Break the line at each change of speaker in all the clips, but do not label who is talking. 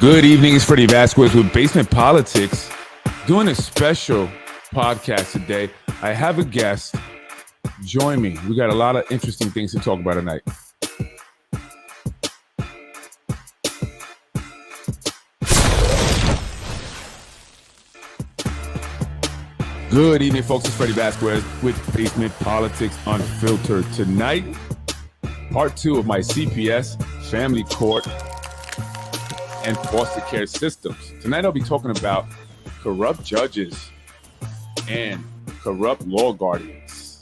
Good evening. It's Freddie Vasquez with Basement Politics, doing a special podcast today. I have a guest. Join me. We got a lot of interesting things to talk about tonight. Good evening, folks. It's Freddie Vasquez with Basement Politics Unfiltered. Tonight, part 2 of my CPS, family court, and foster care systems. Tonight I'll be talking about corrupt judges and corrupt law guardians.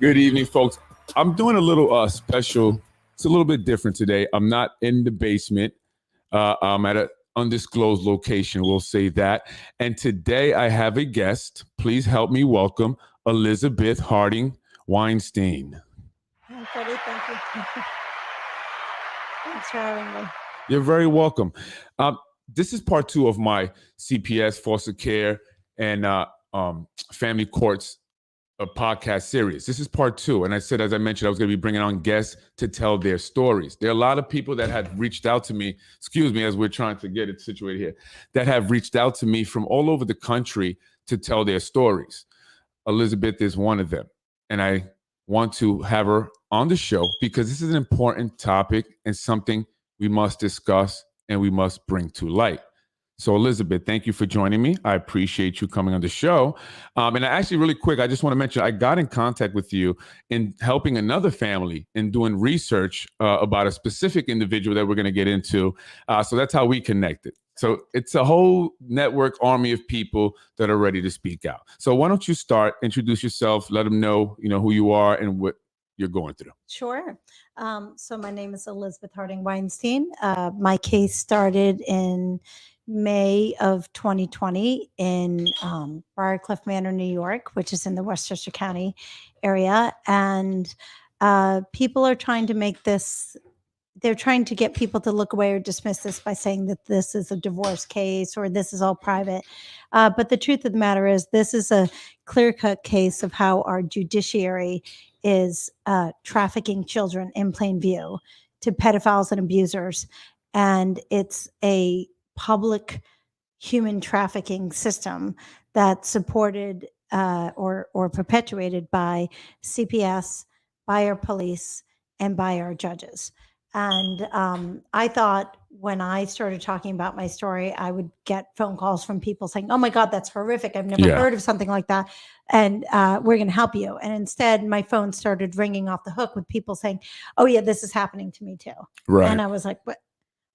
Good evening, folks. I'm doing a little special. It's a little bit different today. I'm not in the basement. I'm at an undisclosed location. We'll say that. And today I have a guest. Please help me welcome Elizabeth Harding Weinstein.
Hi, Freddie. Thank you. Thanks for having me.
You're very welcome. This is part 2 of my CPS, foster care, and family courts a podcast series. This is part 2. And I said, as I mentioned, I was going to be bringing on guests to tell their stories. There are a lot of people that had reached out to me, as we're trying to get it situated here, that have reached out to me from all over the country to tell their stories. Elizabeth is one of them. And I want to have her on the show because this is an important topic and something we must discuss and we must bring to light. So, Elizabeth, thank you for joining me. I appreciate you coming on the show. And I actually, really quick, I just want to mention, I got in contact with you in helping another family in doing research about a specific individual that we're going to get into. So that's how we connected. So it's a whole network army of people that are ready to speak out. So why don't you start, introduce yourself, let them know, who you are and what you're going through.
Sure. So my name is Elizabeth Harding Weinstein. My case started in May of 2020 in Briarcliff Manor, New York, which is in the Westchester County area. And people are trying to make this, they're trying to get people to look away or dismiss this by saying that this is a divorce case or this is all private. But the truth of the matter is this is a clear-cut case of how our judiciary is trafficking children in plain view to pedophiles and abusers. And it's a public human trafficking system that's supported or perpetuated by CPS, by our police, and by our judges. And I thought when I started talking about my story, I would get phone calls from people saying, oh my God, that's horrific. I've never heard of something like that. And we're going to help you. And instead, my phone started ringing off the hook with people saying, oh yeah, this is happening to me too.
Right.
And I was like,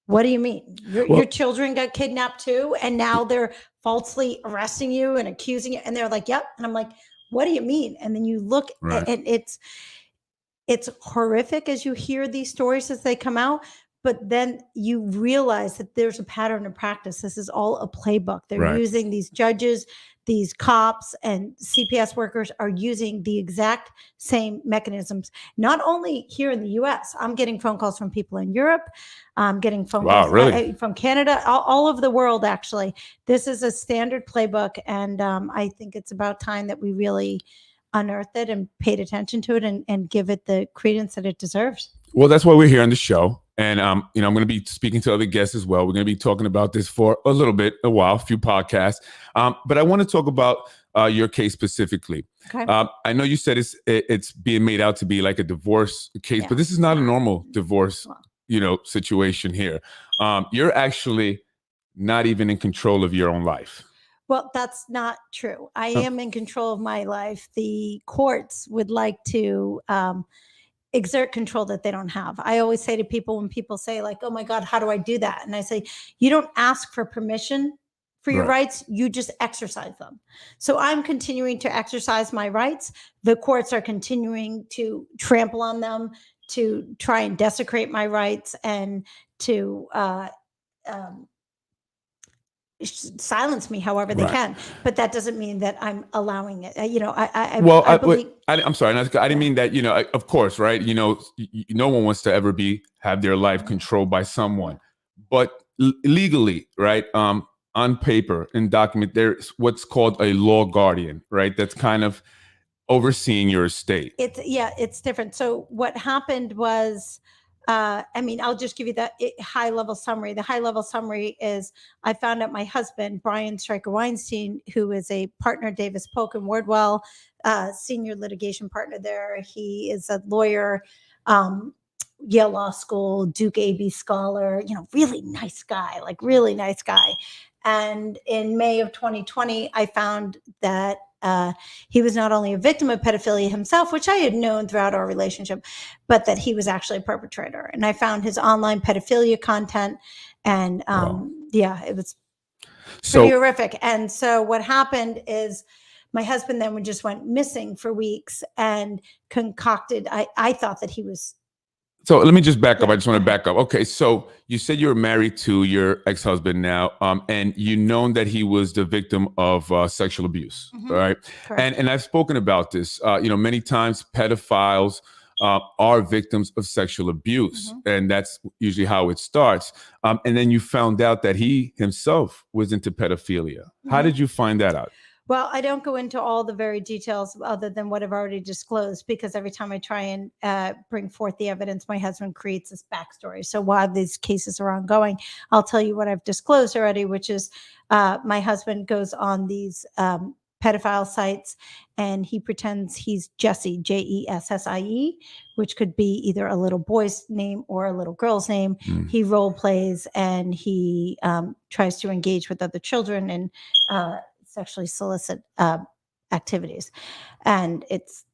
what do you mean? Your children got kidnapped too, and now they're falsely arresting you and accusing you? And they're like, yep. And I'm like, what do you mean? And then you look and it's horrific as you hear these stories as they come out, but then you realize that there's a pattern of practice. This is all a playbook. They're using these judges, these cops, and CPS workers are using the exact same mechanisms, not only here in the US. I'm getting phone calls from people in Europe. I'm getting phone calls from Canada, all over the world, actually. This is a standard playbook, and I think it's about time that we really unearthed it and paid attention to it and give it the credence that it deserves.
Well, that's why we're here on the show. And, I'm going to be speaking to other guests as well. We're going to be talking about this for a little bit, a few podcasts. But I want to talk about your case specifically.
Okay.
I know you said it's being made out to be like a divorce case, but this is not a normal divorce, situation here. You're actually not even in control of your own life.
Well, that's not true. I am in control of my life. The courts would like to exert control that they don't have. I always say to people when people say like, oh my God, how do I do that? And I say, you don't ask for permission for your rights, you just exercise them. So I'm continuing to exercise my rights. The courts are continuing to trample on them, to try and desecrate my rights, and to silence me however they
Right.
can, but that doesn't mean that I'm allowing it.
Well,
I believe.
I'm sorry. I didn't mean that. Of course, right? No one wants to ever have their life controlled by someone, but legally, right? On paper and document, there's what's called a law guardian, right? That's kind of overseeing your estate.
It's different. So what happened was, I'll just give you the high level summary. The high level summary is I found out my husband, Brian Stryker Weinstein, who is a partner, Davis Polk and Wardwell, senior litigation partner there. He is a lawyer, Yale Law School, Duke AB scholar, really nice guy, like really nice guy. And in May of 2020, I found that he was not only a victim of pedophilia himself, which I had known throughout our relationship, but that he was actually a perpetrator. And I found his online pedophilia content, and it was pretty horrific. And so what happened is my husband then just went missing for weeks and concocted. I thought that he was.
So let me just back up. I just want to back up. Okay, so you said you were married to your ex-husband now, and you known that he was the victim of sexual abuse, right?
Correct.
And I've spoken about this. Many times pedophiles are victims of sexual abuse, and that's usually how it starts. And then you found out that he himself was into pedophilia. How did you find that out?
Well, I don't go into all the very details other than what I've already disclosed, because every time I try and bring forth the evidence, my husband creates this backstory. So while these cases are ongoing, I'll tell you what I've disclosed already, which is my husband goes on these pedophile sites and he pretends he's Jesse, Jessie, which could be either a little boy's name or a little girl's name. He role plays and he tries to engage with other children and sexually solicit activities, and it's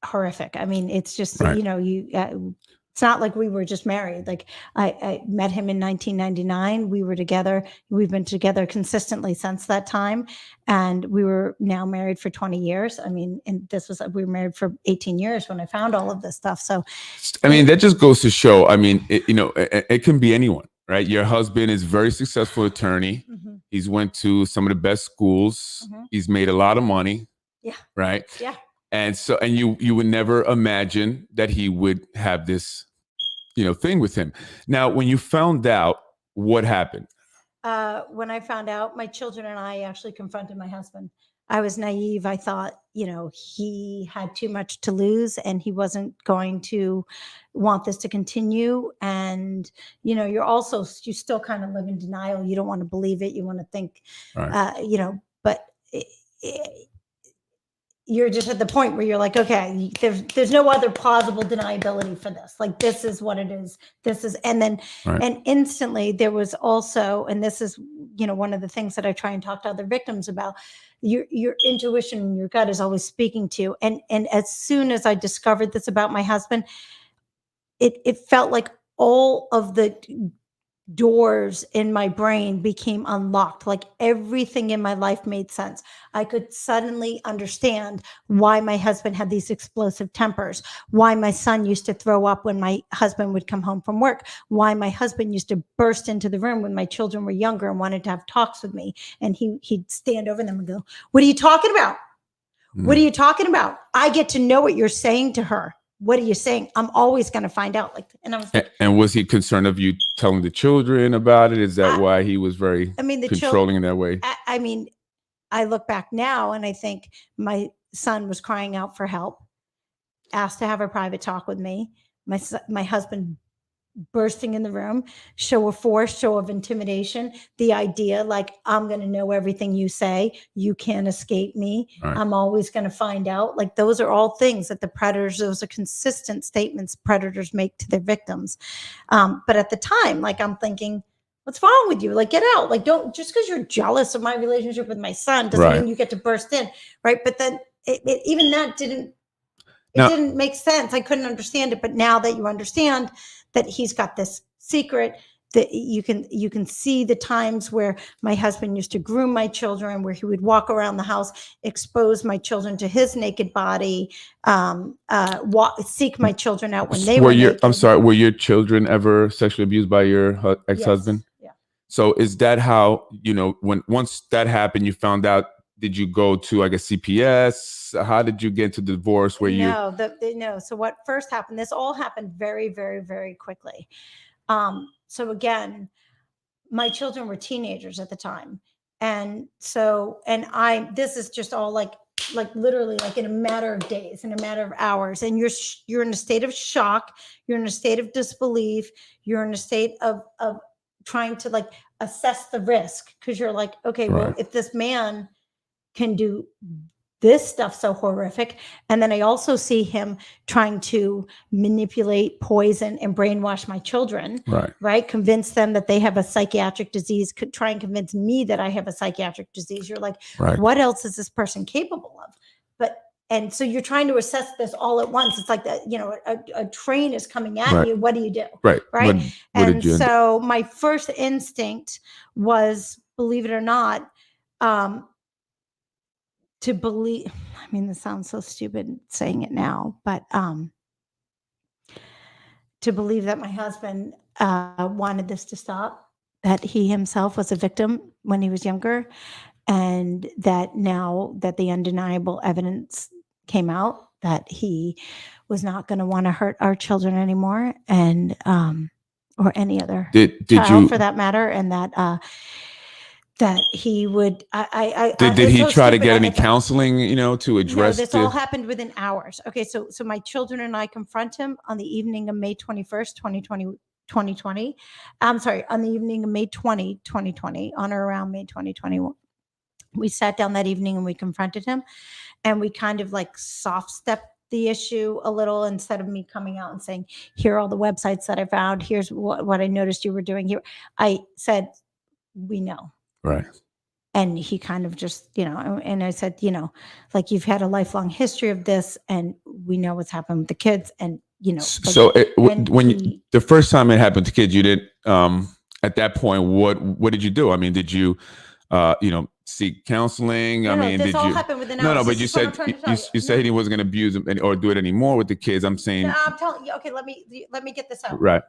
horrific. I mean, it's just it's not like we were just married. Like I met him in 1999. We were together. We've been together consistently since that time, and we were now married for 20 years. I mean, and we were married for 18 years when I found all of this stuff. So,
I mean, that just goes to show. I mean, it can be anyone. Right, your husband is a very successful attorney. He's went to some of the best schools. He's made a lot of money.
Yeah.
Right.
Yeah.
And so, and you would never imagine that he would have this, thing with him. Now, when you found out, what happened?
When I found out, my children and I actually confronted my husband. I was naive. I thought, he had too much to lose and he wasn't going to want this to continue. And, you still kind of live in denial. You don't want to believe it. You want to think, but you're just at the point where you're like, okay, there's no other plausible deniability for this. Like, this is what it is. And then, and instantly there was also, and this is, one of the things that I try and talk to other victims about, your intuition and your gut is always speaking to you. And as soon as I discovered this about my husband, it felt like all of the doors in my brain became unlocked. Like everything in my life made sense. I could suddenly understand why my husband had these explosive tempers, why my son used to throw up when my husband would come home from work, why my husband used to burst into the room when my children were younger and wanted to have talks with me. And he'd stand over them and go, "What are you talking about? What are you talking about? I get to know what you're saying to her. What are you saying? I'm always going to find out." And I was like,
and was he concerned of you telling the children about it? Is that why he was very controlling in that way?
I look back now and I think my son was crying out for help, asked to have a private talk with me. My husband bursting in the room, show of force, show of intimidation, the idea like, I'm going to know everything you say, you can't escape me, I'm always going to find out. Like, those are all things that those are consistent statements predators make to their victims. But at the time, like, I'm thinking, what's wrong with you? Like, get out. Like, don't, just because you're jealous of my relationship with my son doesn't mean you get to burst in. Right. But then even that didn't make sense. I couldn't understand it. But now that you understand that he's got this secret, that you can see the times where my husband used to groom my children, where he would walk around the house, expose my children to his naked body, seek my children out when they were naked.
I'm sorry, were your children ever sexually abused by your ex-husband?
Yes. Yeah.
So is that how, once that happened, you found out, did you go to, I guess, CPS? How did you get to the divorce where you?
No. So what first happened, this all happened very, very, very quickly. So again, my children were teenagers at the time. And this is just all like literally like in a matter of days, in a matter of hours. And you're in a state of shock. You're in a state of disbelief. You're in a state of trying to like assess the risk. Cause you're like, okay, well,
Right.
if this man can do this stuff so horrific. And then I also see him trying to manipulate, poison, and brainwash my children, right? Convince them that they have a psychiatric disease, could try and convince me that I have a psychiatric disease. You're like, what else is this person capable of? And so you're trying to assess this all at once. It's like that, a train is coming at you. What do you do?
Right.
What so my first instinct was, believe it or not, to believe, I mean, this sounds so stupid saying it now, but to believe that my husband wanted this to stop, that he himself was a victim when he was younger, and that now that the undeniable evidence came out, that he was not going to want to hurt our children anymore, and or any other child for that matter, and that he would.
Did he try to get any counseling, to address?
No, this all happened within hours. Okay, so my children and I confront him on the evening of May 21st, 2020. I'm sorry, on the evening of May 20, 2020, on or around May 2021. We sat down that evening and we confronted him, and we kind of like soft stepped the issue a little, instead of me coming out and saying, here are all the websites that I found. Here's what I noticed you were doing here. I said, we know.
Right.
And he kind of just, and I said, like, you've had a lifelong history of this, and we know what's happened with the kids. And,
so the first time it happened to kids, you didn't, at that point, what did you do? I mean, did you, seek counseling? I mean,
this all happened within hours.
No, but you said, you said he wasn't going to abuse them or do it anymore with the kids. I'm saying.
No, I'm telling you, okay, let me get this out.
Right.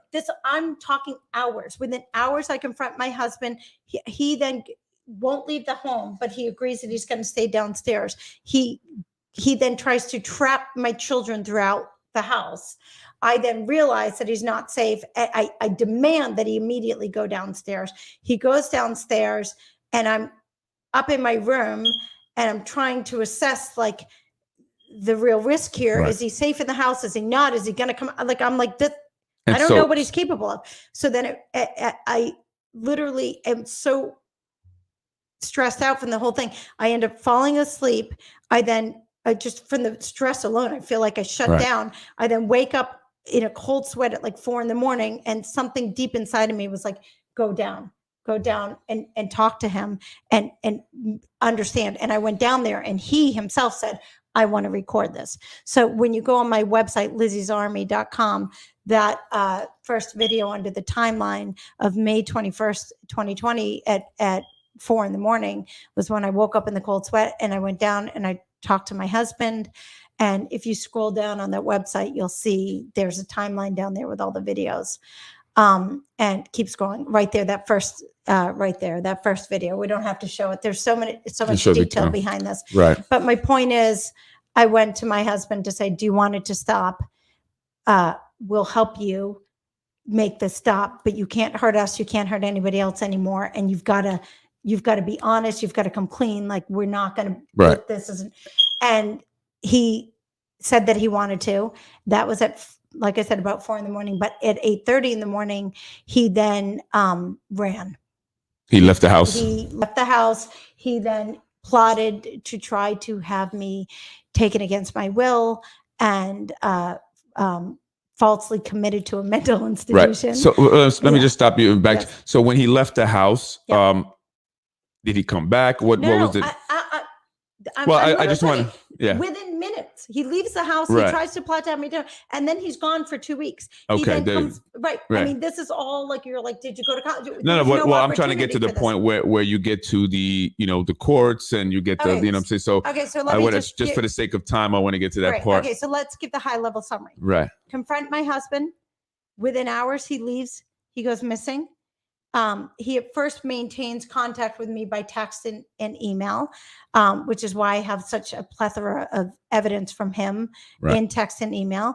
I'm talking hours. Within hours, I confront my husband. He then won't leave the home, but he agrees that he's going to stay downstairs. He then tries to trap my children throughout the house. I then realize that he's not safe. I demand that he immediately go downstairs. He goes downstairs, and I'm up in my room, and I'm trying to assess like the real risk here. Right. Is he safe in the house? Is he not? Is he going to come? Like, I'm like this. I don't know what he's capable of. So then I literally am so stressed out from the whole thing. I end up falling asleep. I then just from the stress alone, I feel like I shut down. I then wake up in a cold sweat at like 4 a.m, and something deep inside of me was like, go down and talk to him and understand. And I went down there, and he himself said, I want to record this. So when you go on my website, lizziesarmy.com, that first video under the timeline of May 21st, 2020 at 4 a.m. was when I woke up in the cold sweat, and I went down and I talked to my husband. And if you scroll down on that website, you'll see there's a timeline down there with all the videos. And keep scrolling right there. That first video. We don't have to show it. There's so much detail behind this.
Right.
But my point is, I went to my husband to say, do you want it to stop? We'll help you make this stop, but you can't hurt us. You can't hurt anybody else anymore. And you've got to be honest. You've got to come clean. Like, we're not going to put this as and he said that he wanted to. That was at, like I said, about 4 a.m. But at 8:30 a.m, he then ran.
He left the house.
He then plotted to try to have me taken against my will and falsely committed to a mental institution.
Right. So let me just stop you back. Yes. So when he left the house, did he come back? What was it? I just want to,
within minutes, he leaves the house. He tries to plot to have me down, and then he's gone for 2 weeks.
Okay.
Right. I mean, this is all like, you're like, did you go to college?
No. Well, I'm trying to get to the point where you get to the, the courts, and you get the, I'm saying. So
let me
just for the sake of time, I want to get to that part.
Okay. So let's give the high level summary.
Right.
Confront my husband. Within hours, he leaves. He goes missing. He at first maintains contact with me by text and email, which is why I have such a plethora of evidence from him in text and email.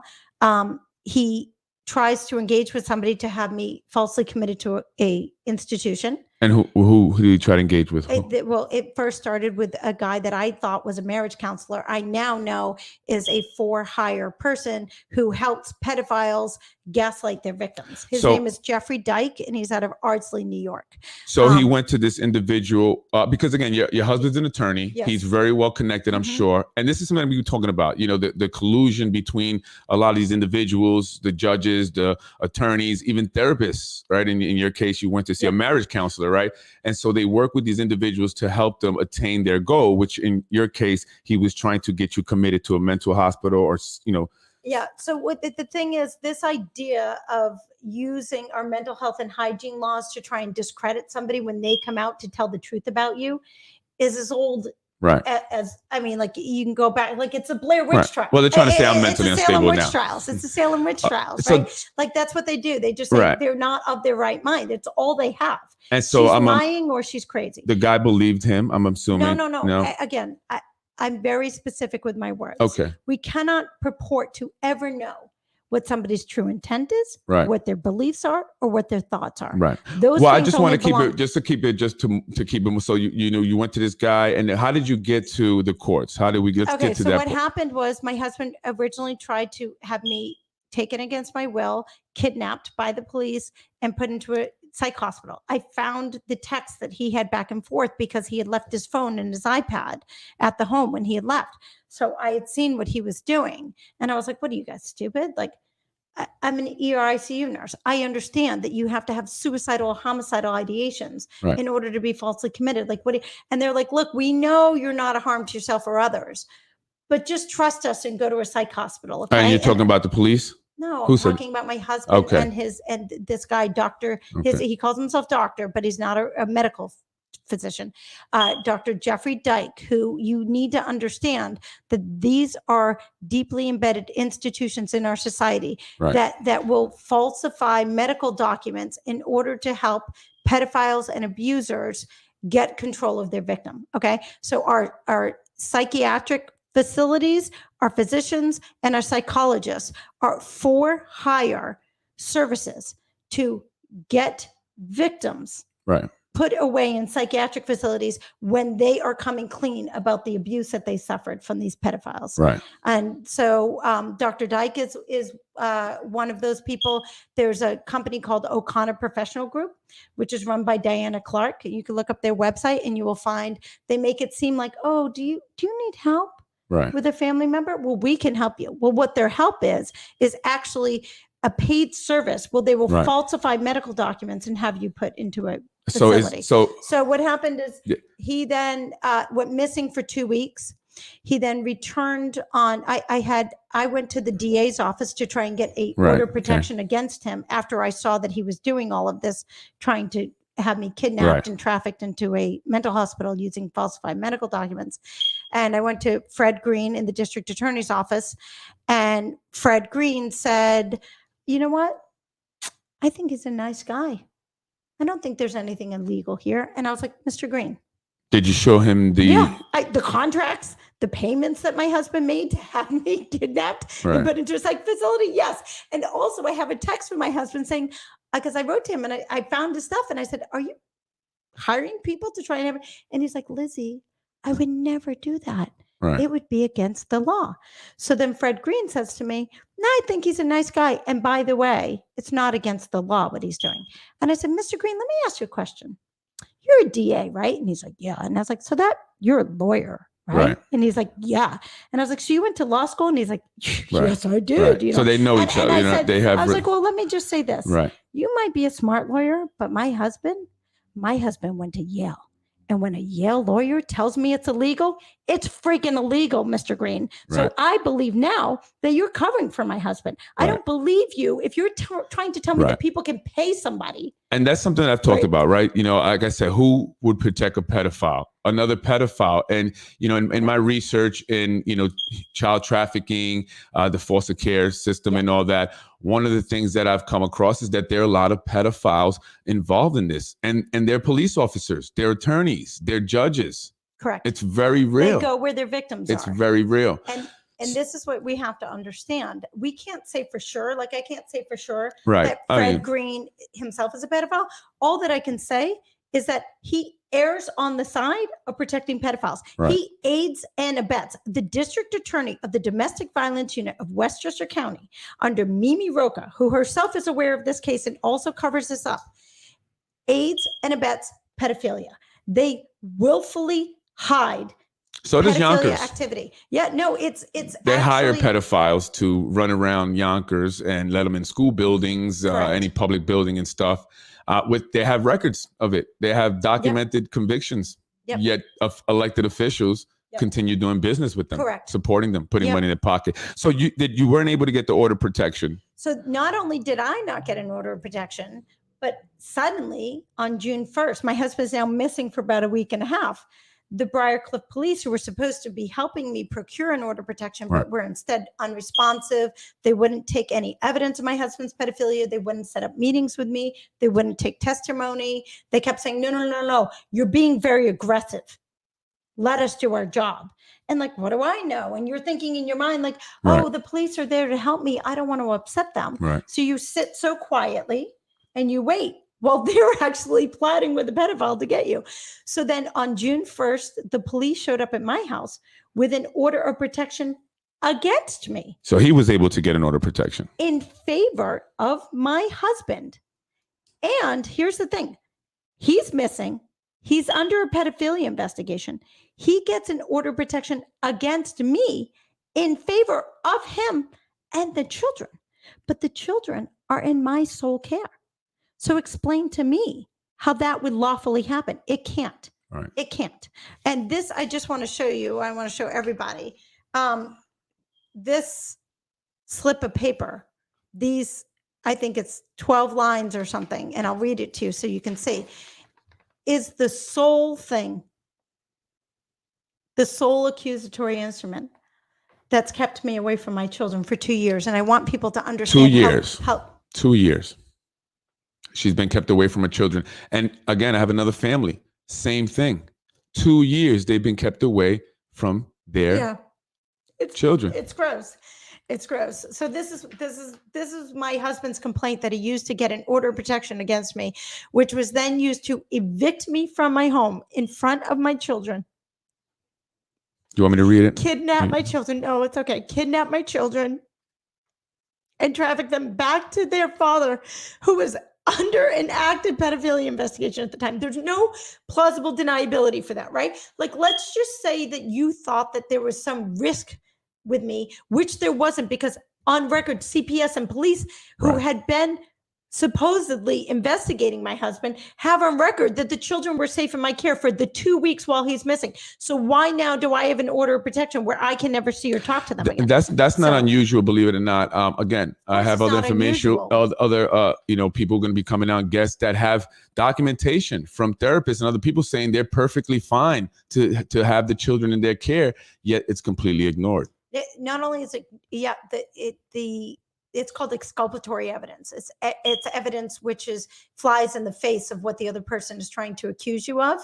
He tries to engage with somebody to have me falsely committed to a institution.
And who did he try to engage with?
It first started with a guy that I thought was a marriage counselor. I now know is a for-hire person who helps pedophiles gaslight their victims. His name is Jeffrey Dyke, and he's out of Ardsley, New York.
So he went to this individual because, again, your husband's an attorney.
Yes.
He's very well connected, I'm sure. And this is something we were talking about, you know, the collusion between a lot of these individuals, the judges, the attorneys, even therapists, right? In your case, you went to see a marriage counselor, right? And so they work with these individuals to help them attain their goal, which in your case, he was trying to get you committed to a mental hospital or, you know.
Yeah. So what the thing is, this idea of using our mental health and hygiene laws to try and discredit somebody when they come out to tell the truth about you is as old as I mean, like you can go back, like it's a Blair Witch trial.
Well, they're trying to say I'm mentally unstable now.
It's the Salem witch trials, right? Like that's what they do. They just say they're not of their right mind. It's all they have.
And so
she's lying or she's crazy.
The guy believed him, I'm assuming.
No. Again, I'm very specific with my words.
Okay.
We cannot purport to ever know what somebody's true intent is, what their beliefs are, or what their thoughts are.
Right.
Those
I just want to keep it, just to keep it. So you know, you went to this guy, and how did you get to the courts? How did we get to that?
So what happened was my husband originally tried to have me taken against my will, kidnapped by the police, and put into a psych hospital. I found the text that he had back and forth because he had left his phone and his iPad at the home when he had left. So I had seen what he was doing. And I was like, what are you guys, stupid? Like, I'm an ER ICU nurse. I understand that you have to have suicidal, homicidal ideations in order to be falsely committed. Like, and they're like, look, we know you're not a harm to yourself or others, but just trust us and go to a psych hospital. Okay?
And you're talking about the police?
No, I'm talking about my husband and this guy, doctor. He calls himself doctor, but he's not a medical physician. Dr. Jeffrey Dyke, who you need to understand that these are deeply embedded institutions in our society that will falsify medical documents in order to help pedophiles and abusers get control of their victim. Okay, so our psychiatric facilities, our physicians, and our psychologists are for hire services to get victims put away in psychiatric facilities when they are coming clean about the abuse that they suffered from these pedophiles. And so Dr. Dyke is one of those people. There's a company called O'Connor Professional Group, which is run by Diana Clark. You can look up their website and you will find they make it seem like, oh, do you need help with a family member? Well, we can help you. Well, what their help is actually a paid service. Well, they will falsify medical documents and have you put into a facility. So what happened is he then went missing for 2 weeks. He then returned on. I went to the DA's office to try and get a order of protection against him after I saw that he was doing all of this, trying to have me kidnapped and trafficked into a mental hospital using falsified medical documents. And I went to Fred Green in the district attorney's office, and Fred Green said, you know what? I think he's a nice guy. I don't think there's anything illegal here. And I was like, Mr. Green.
Did you show him the
the contracts, the payments that my husband made to have me kidnapped and put into a psych facility? Yes. And also I have a text from my husband saying, because I wrote to him and I found his stuff and I said, are you hiring people to try and have it? And he's like, Lizzie, I would never do that. It would be against the law. So then Fred Green says to me, no, I think he's a nice guy. And by the way, it's not against the law what he's doing. And I said, Mr. Green, let me ask you a question. You're a DA, right? And he's like, yeah. And I was like, so you're a lawyer, right? And he's like, yeah. And I was like, so you went to law school? And he's like, yes, I did. You know?
So they know each other.
I was like, well, let me just say this. You might be a smart lawyer, but my husband went to Yale. And when a Yale lawyer tells me it's illegal, It's freaking illegal, Mr. Green. So
Right.
I believe now that you're covering for my husband. I
Right.
don't believe you if you're trying to tell me
Right.
that people can pay somebody.
And that's something that I've talked
Right.
about, right? You know, like I said, who would protect a pedophile? Another pedophile. And, you know, in my research in, you know, child trafficking, the foster care system and all that, one of the things that I've come across is that there are a lot of pedophiles involved in this. And they're police officers, they're attorneys, they're judges.
Correct.
It's very real.
They go where their victims
It's
are.
very real.
And this is what we have to understand. We can't say for sure, like I can't say for sure
Right.
that Fred Green himself is a pedophile. All that I can say is that he errs on the side of protecting pedophiles.
Right.
He aids and abets. The district attorney of the domestic violence unit of Westchester County under Mimi Roca, who herself is aware of this case and also covers this up, aids and abets pedophilia. They willfully hide
So does Yonkers.
Activity. Yeah, no, it's
they hire
actually
pedophiles to run around Yonkers and let them in school buildings, any public building and stuff. They have records of it. They have documented convictions. Yet elected officials continue doing business with them, supporting them, putting money in their pocket. So you weren't able to get the order of protection.
So not only did I not get an order of protection, but suddenly on June 1st, my husband's now missing for about a week and a half. The Briarcliff police, who were supposed to be helping me procure an order of protection, but were instead unresponsive. They wouldn't take any evidence of my husband's pedophilia. They wouldn't set up meetings with me. They wouldn't take testimony. They kept saying, no, you're being very aggressive. Let us do our job. And like, what do I know? And you're thinking in your mind, like, oh, the police are there to help me. I don't want to upset them.
Right.
So you sit so quietly and you wait. Well, they're actually plotting with the pedophile to get you. So then on June 1st, the police showed up at my house with an order of protection against me.
So he was able to get an order of protection
in favor of my husband. And here's the thing. He's missing. He's under a pedophilia investigation. He gets an order of protection against me in favor of him and the children. But the children are in my sole care. So explain to me how that would lawfully happen. It can't.
Right.
It can't. And this, I just want to show you. I want to show everybody. This slip of paper, these, I think it's 12 lines or something, and I'll read it to you so you can see, is the sole thing, the sole accusatory instrument that's kept me away from my children for 2 years. And I want people to understand
2 years.
How
2 years. She's been kept away from her children. And again, I have another family. Same thing. 2 years they've been kept away from their children.
It's gross. It's gross. So this is my husband's complaint that he used to get an order of protection against me, which was then used to evict me from my home in front of my children.
Do you want me to read it?
Kidnap my children. No, it's okay. Kidnap my children and traffic them back to their father, who was under an active pedophilia investigation at the time. There's no plausible deniability for that, right? Like, let's just say that you thought that there was some risk with me, which there wasn't, because on record, CPS and police who had been supposedly investigating my husband have on record that the children were safe in my care for the 2 weeks while he's missing. So why now do I have an order of protection where I can never see or talk to them again?
That's not unusual, believe it or not. Again, I have other information, other people are going to be coming out, guests that have documentation from therapists and other people saying they're perfectly fine to have the children in their care, yet it's completely ignored.
Not only is it, it's called exculpatory evidence. It's evidence which flies in the face of what the other person is trying to accuse you of.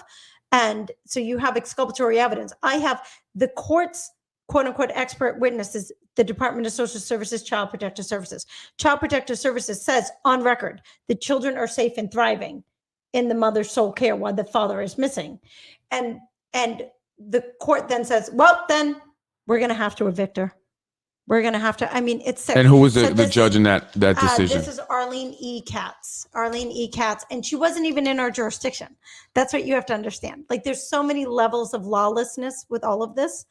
And so you have exculpatory evidence. I have the court's quote unquote expert witnesses, the Department of Social Services, Child Protective Services. Child Protective Services says on record, the children are safe and thriving in the mother's sole care while the father is missing. And the court then says, well, then we're going to have to evict her. We're going to have to, I mean, it's sick.
And who was the judge in that decision?
This is Arlene E. Katz. Arlene E. Katz. And she wasn't even in our jurisdiction. That's what you have to understand. Like, there's so many levels of lawlessness with all of this.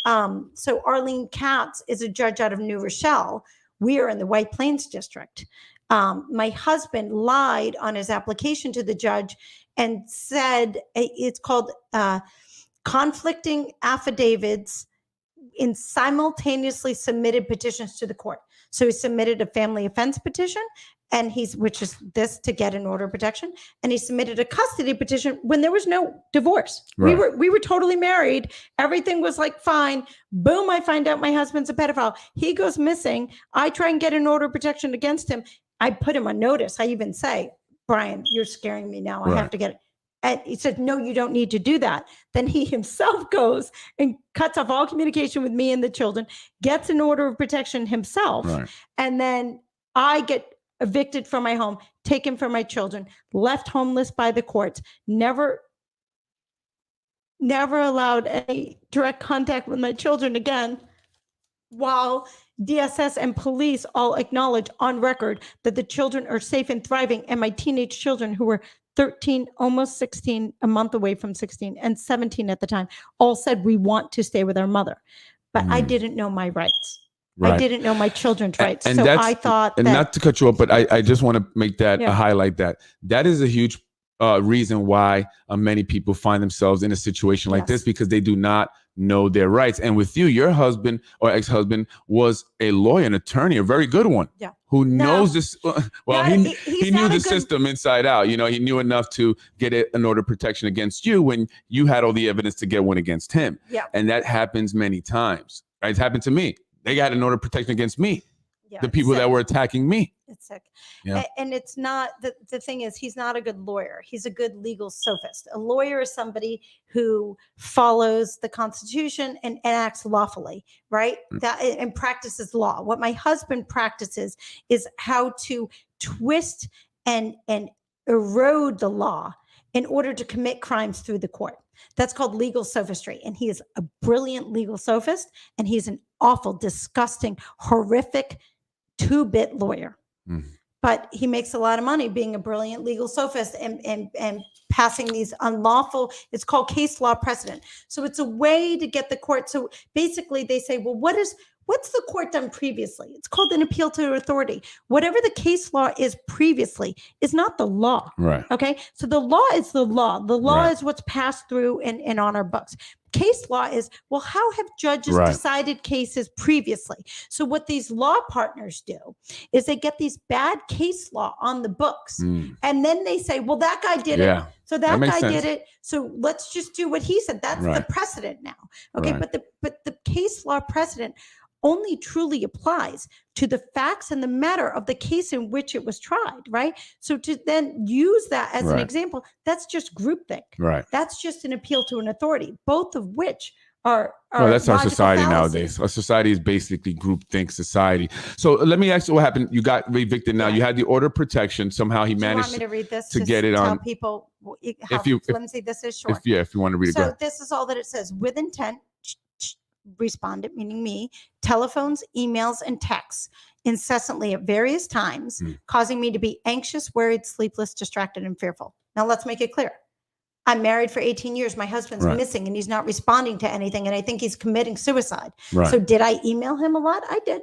So Arlene Katz is a judge out of New Rochelle. We are in the White Plains district. My husband lied on his application to the judge and said it's called conflicting affidavits in simultaneously submitted petitions to the court. So he submitted a family offense petition, and which is this to get an order of protection, and he submitted a custody petition when there was no divorce.
Right.
We were totally married. Everything was like fine. Boom, I find out my husband's a pedophile. He goes missing. I try and get an order of protection against him. I put him on notice. I even say, Brian, you're scaring me now. I have to get it. And he said, no, you don't need to do that. Then he himself goes and cuts off all communication with me and the children, gets an order of protection himself. Right. And then I get evicted from my home, taken from my children, left homeless by the courts, never allowed any direct contact with my children again, while DSS and police all acknowledge on record that the children are safe and thriving, and my teenage children, who were 13, almost 16, a month away from 16, and 17 at the time, all said, we want to stay with our mother. But I didn't know my rights. Right. I didn't know my children's rights. And so I thought
and not to cut you off, but I just want to make that a highlight that is a huge reason why many people find themselves in a situation like this, because they do not know their rights. And with you, your husband or ex-husband was a lawyer, an attorney, a very good one, who knows this. Well, he knew the system inside out. You know, he knew enough to get an order of protection against you when you had all the evidence to get one against him. Yeah. And that happens many times. Right? It's happened to me. They got an order of protection against me. Yeah, the people that were attacking me.
It's sick. Yeah. And it's not, the thing is, he's not a good lawyer. He's a good legal sophist. A lawyer is somebody who follows the Constitution and acts lawfully, right? And practices law. What my husband practices is how to twist and erode the law in order to commit crimes through the court. That's called legal sophistry. And he is a brilliant legal sophist, and he's an awful, disgusting, horrific two-bit lawyer. But he makes a lot of money being a brilliant legal sophist and passing these unlawful, it's called case law precedent. So it's a way to get the court. So basically they say, well, what's the court done previously? It's called an appeal to authority. Whatever the case law is previously is not the law. Right. Okay. So the law is the law. The law is what's passed through and on our books. Case law is, well, how have judges decided cases previously? So what these law partners do is they get these bad case law on the books. And then they say, well, that guy did it. So that guy did it. So let's just do what he said. That's the precedent now. Okay. But the case law precedent only truly applies to the facts and the matter of the case in which it was tried, right? So to then use that as an example, that's just groupthink. Right. That's just an appeal to an authority, both of which are well, that's our society nowadays.
Our society is basically groupthink society. So let me ask you what happened. You got evicted now. You had the order of protection. Somehow he managed
to read this
to get it on.
Tell people how flimsy this is short.
If you want to read it.
So this is all that it says. With intent, respondent, meaning me, telephones, emails, and texts incessantly at various times, causing me to be anxious, worried, sleepless, distracted, and fearful. Now let's make it clear. I'm married for 18 years. My husband's missing and he's not responding to anything. And I think he's committing suicide. So did I email him a lot? I did.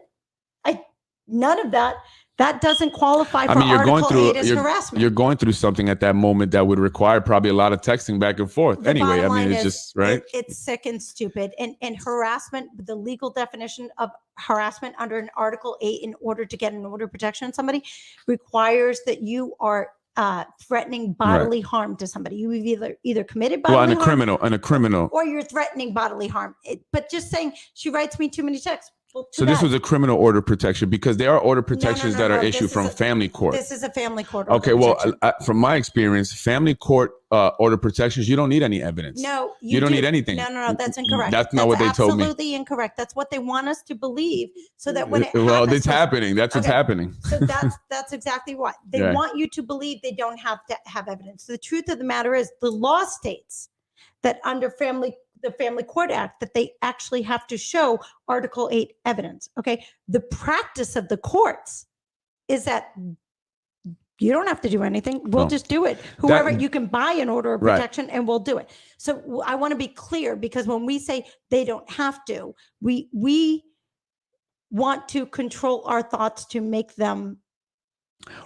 None of that. That doesn't qualify for Article 8 as harassment.
You're going through something at that moment that would require probably a lot of texting back and forth. Anyway, I mean, it's just,
It's sick and stupid. And harassment, the legal definition of harassment under an Article 8 in order to get an order of protection on somebody requires that you are threatening bodily harm to somebody. You've either committed bodily harm.
And a criminal.
Or you're threatening bodily harm. But just saying, she writes me too many texts. Well,
so this was a criminal order protection, because there are order protections that are issued from family court.
This is a family court
order protection. Well, from my experience, family court order protections, you don't need any evidence.
No,
you don't need anything.
No, that's incorrect.
That's not what they told me.
Absolutely incorrect. That's what they want us to believe, so that when it
well, it's happening. That's what's happening.
So that's exactly what they want you to believe. They don't have to have evidence. The truth of the matter is, the law states that under the Family Court Act, that they actually have to show Article 8 evidence. Okay. The practice of the courts is that you don't have to do anything. We'll just do it. Whoever, you can buy an order of protection and we'll do it. So I want to be clear, because when we say they don't have to, we want to control our thoughts to make them.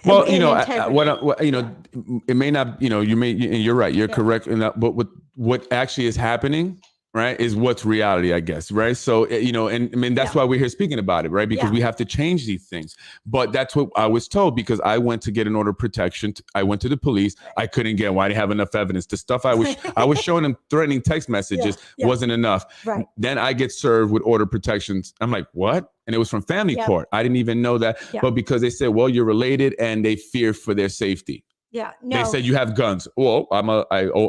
Well, it may not, you're right. You're correct in that, but what actually is happening, right, is what's reality, I guess, right? So, you know, and I mean, that's why we're here speaking about it, right? Because we have to change these things. But that's what I was told, because I went to get an order of protection. I went to the police. I couldn't get one. I didn't have enough evidence. The stuff I was showing them threatening text messages wasn't enough.
Right.
Then I get served with order protections. I'm like, what? And it was from family court. I didn't even know that. But because they said, well, you're related, and they fear for their safety.
Yeah. No.
They said you have guns. Well,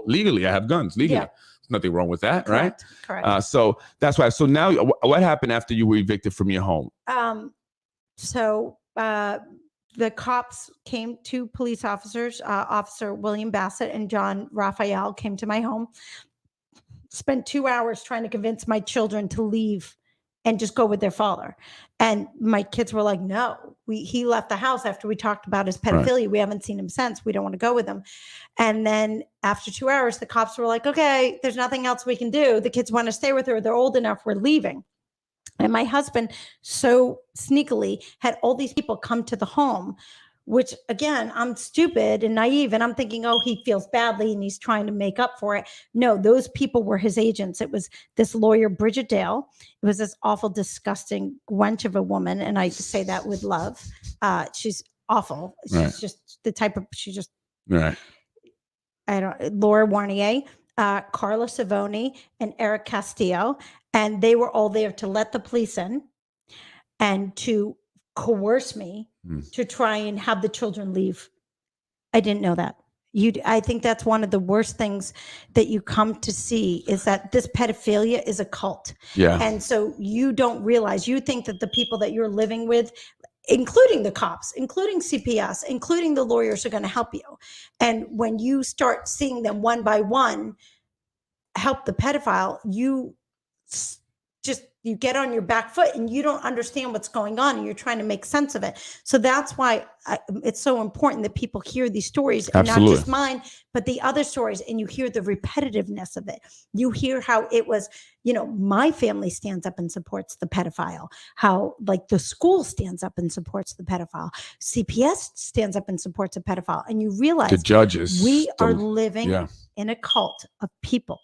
legally I have guns legally. There's nothing wrong with that,
Correct.
right?
Correct.
So that's why. So now, what happened after you were evicted from your home?
The cops came, two police officers, Officer William Bassett and John Raphael, came to my home. Spent 2 hours trying to convince my children to leave and just go with their father. And my kids were like, no, he left the house after we talked about his pedophilia. Right. We haven't seen him since. We don't want to go with him. And then after 2 hours, the cops were like, okay, there's nothing else we can do. The kids want to stay with her. They're old enough. We're leaving. And my husband so sneakily had all these people come to the home, which again, I'm stupid and naive. And I'm thinking, oh, he feels badly and he's trying to make up for it. No, those people were his agents. It was this lawyer, Bridget Dale. It was this awful, disgusting wench of a woman. And I just say that with love. She's awful. She's just the type of, Laura Warnier, Carla Savoni, and Eric Castillo. And they were all there to let the police in and to coerce me to try and have the children leave. I didn't know that. I think that's one of the worst things that you come to see, is that this pedophilia is a cult. Yeah. And so you don't realize, you think that the people that you're living with, including the cops, including CPS, including the lawyers, are going to help you. And when you start seeing them one by one help the pedophile, you get on your back foot and you don't understand what's going on and you're trying to make sense of it. So that's why it's so important that people hear these stories, and not just mine, but the other stories. And you hear the repetitiveness of it. You hear how it was, my family stands up and supports the pedophile, how like the school stands up and supports the pedophile, CPS stands up and supports a pedophile. And you realize
the judges,
we are living in a cult of people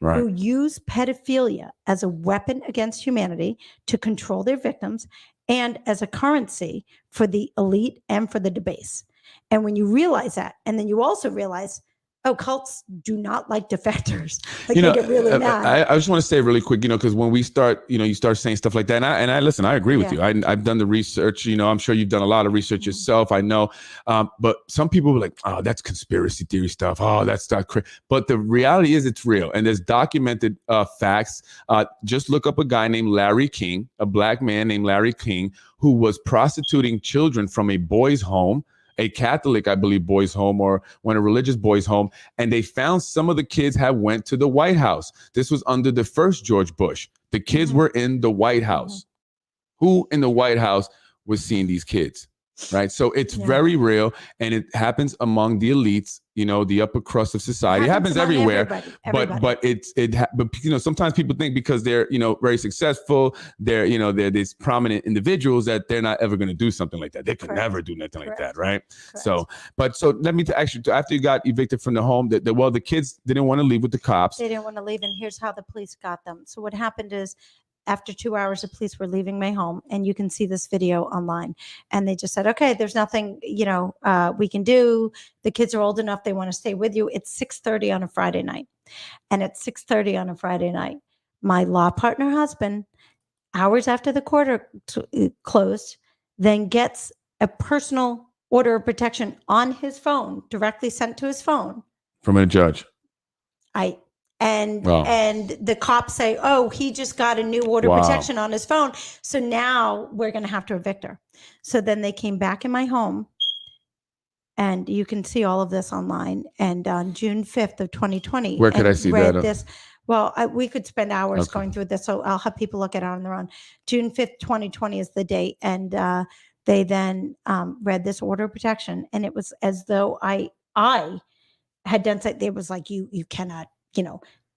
who use pedophilia as a weapon against humanity to control their victims and as a currency for the elite and for the debased. And when you realize that, and then you also realize, oh, cults do not like defectors. Like, they get really mad.
I just want to say really quick, because when we start, you start saying stuff like that, and I listen, I agree with you. I've done the research, I'm sure you've done a lot of research yourself. I know, but some people were like, oh, that's conspiracy theory stuff. Oh, that's not crazy. But the reality is it's real. And there's documented facts. Just look up a guy named Larry King, a black man named Larry King, who was prostituting children from a boys' home, a Catholic, I believe, boys' home, or a religious boys' home. And they found some of the kids had went to the White House. This was under the first George Bush. The kids were in the White House. Who in the White House was seeing these kids? Right. So it's very real, and it happens among the elites, the upper crust of society. It happens everywhere. But sometimes people think because they're, very successful, they're these prominent individuals, that they're not ever going to do something like that. They could never do nothing like that. Right. So let me actually, after you got evicted from the home, the kids didn't want to leave with the cops.
They didn't want to leave. And here's how the police got them. So what happened is, after 2 hours, the police were leaving my home, and you can see this video online. And they just said, okay, there's nothing, we can do. The kids are old enough. They want to stay with you. It's 6:30 on a Friday night. And at 6:30 on a Friday night, my law partner husband, hours after the court closed, then gets a personal order of protection on his phone, directly sent to his phone.
From a judge.
And the cops say, oh, he just got a new order of protection on his phone. So now we're going to have to evict her. So then they came back in my home, and you can see all of this online. And on June 5th of 2020.
Where could I see that?
Well, we could spend hours going through this. So I'll have people look at it on their own. June 5th, 2020 is the date. And they then read this order of protection. And it was as though I had done something. It was like, you cannot,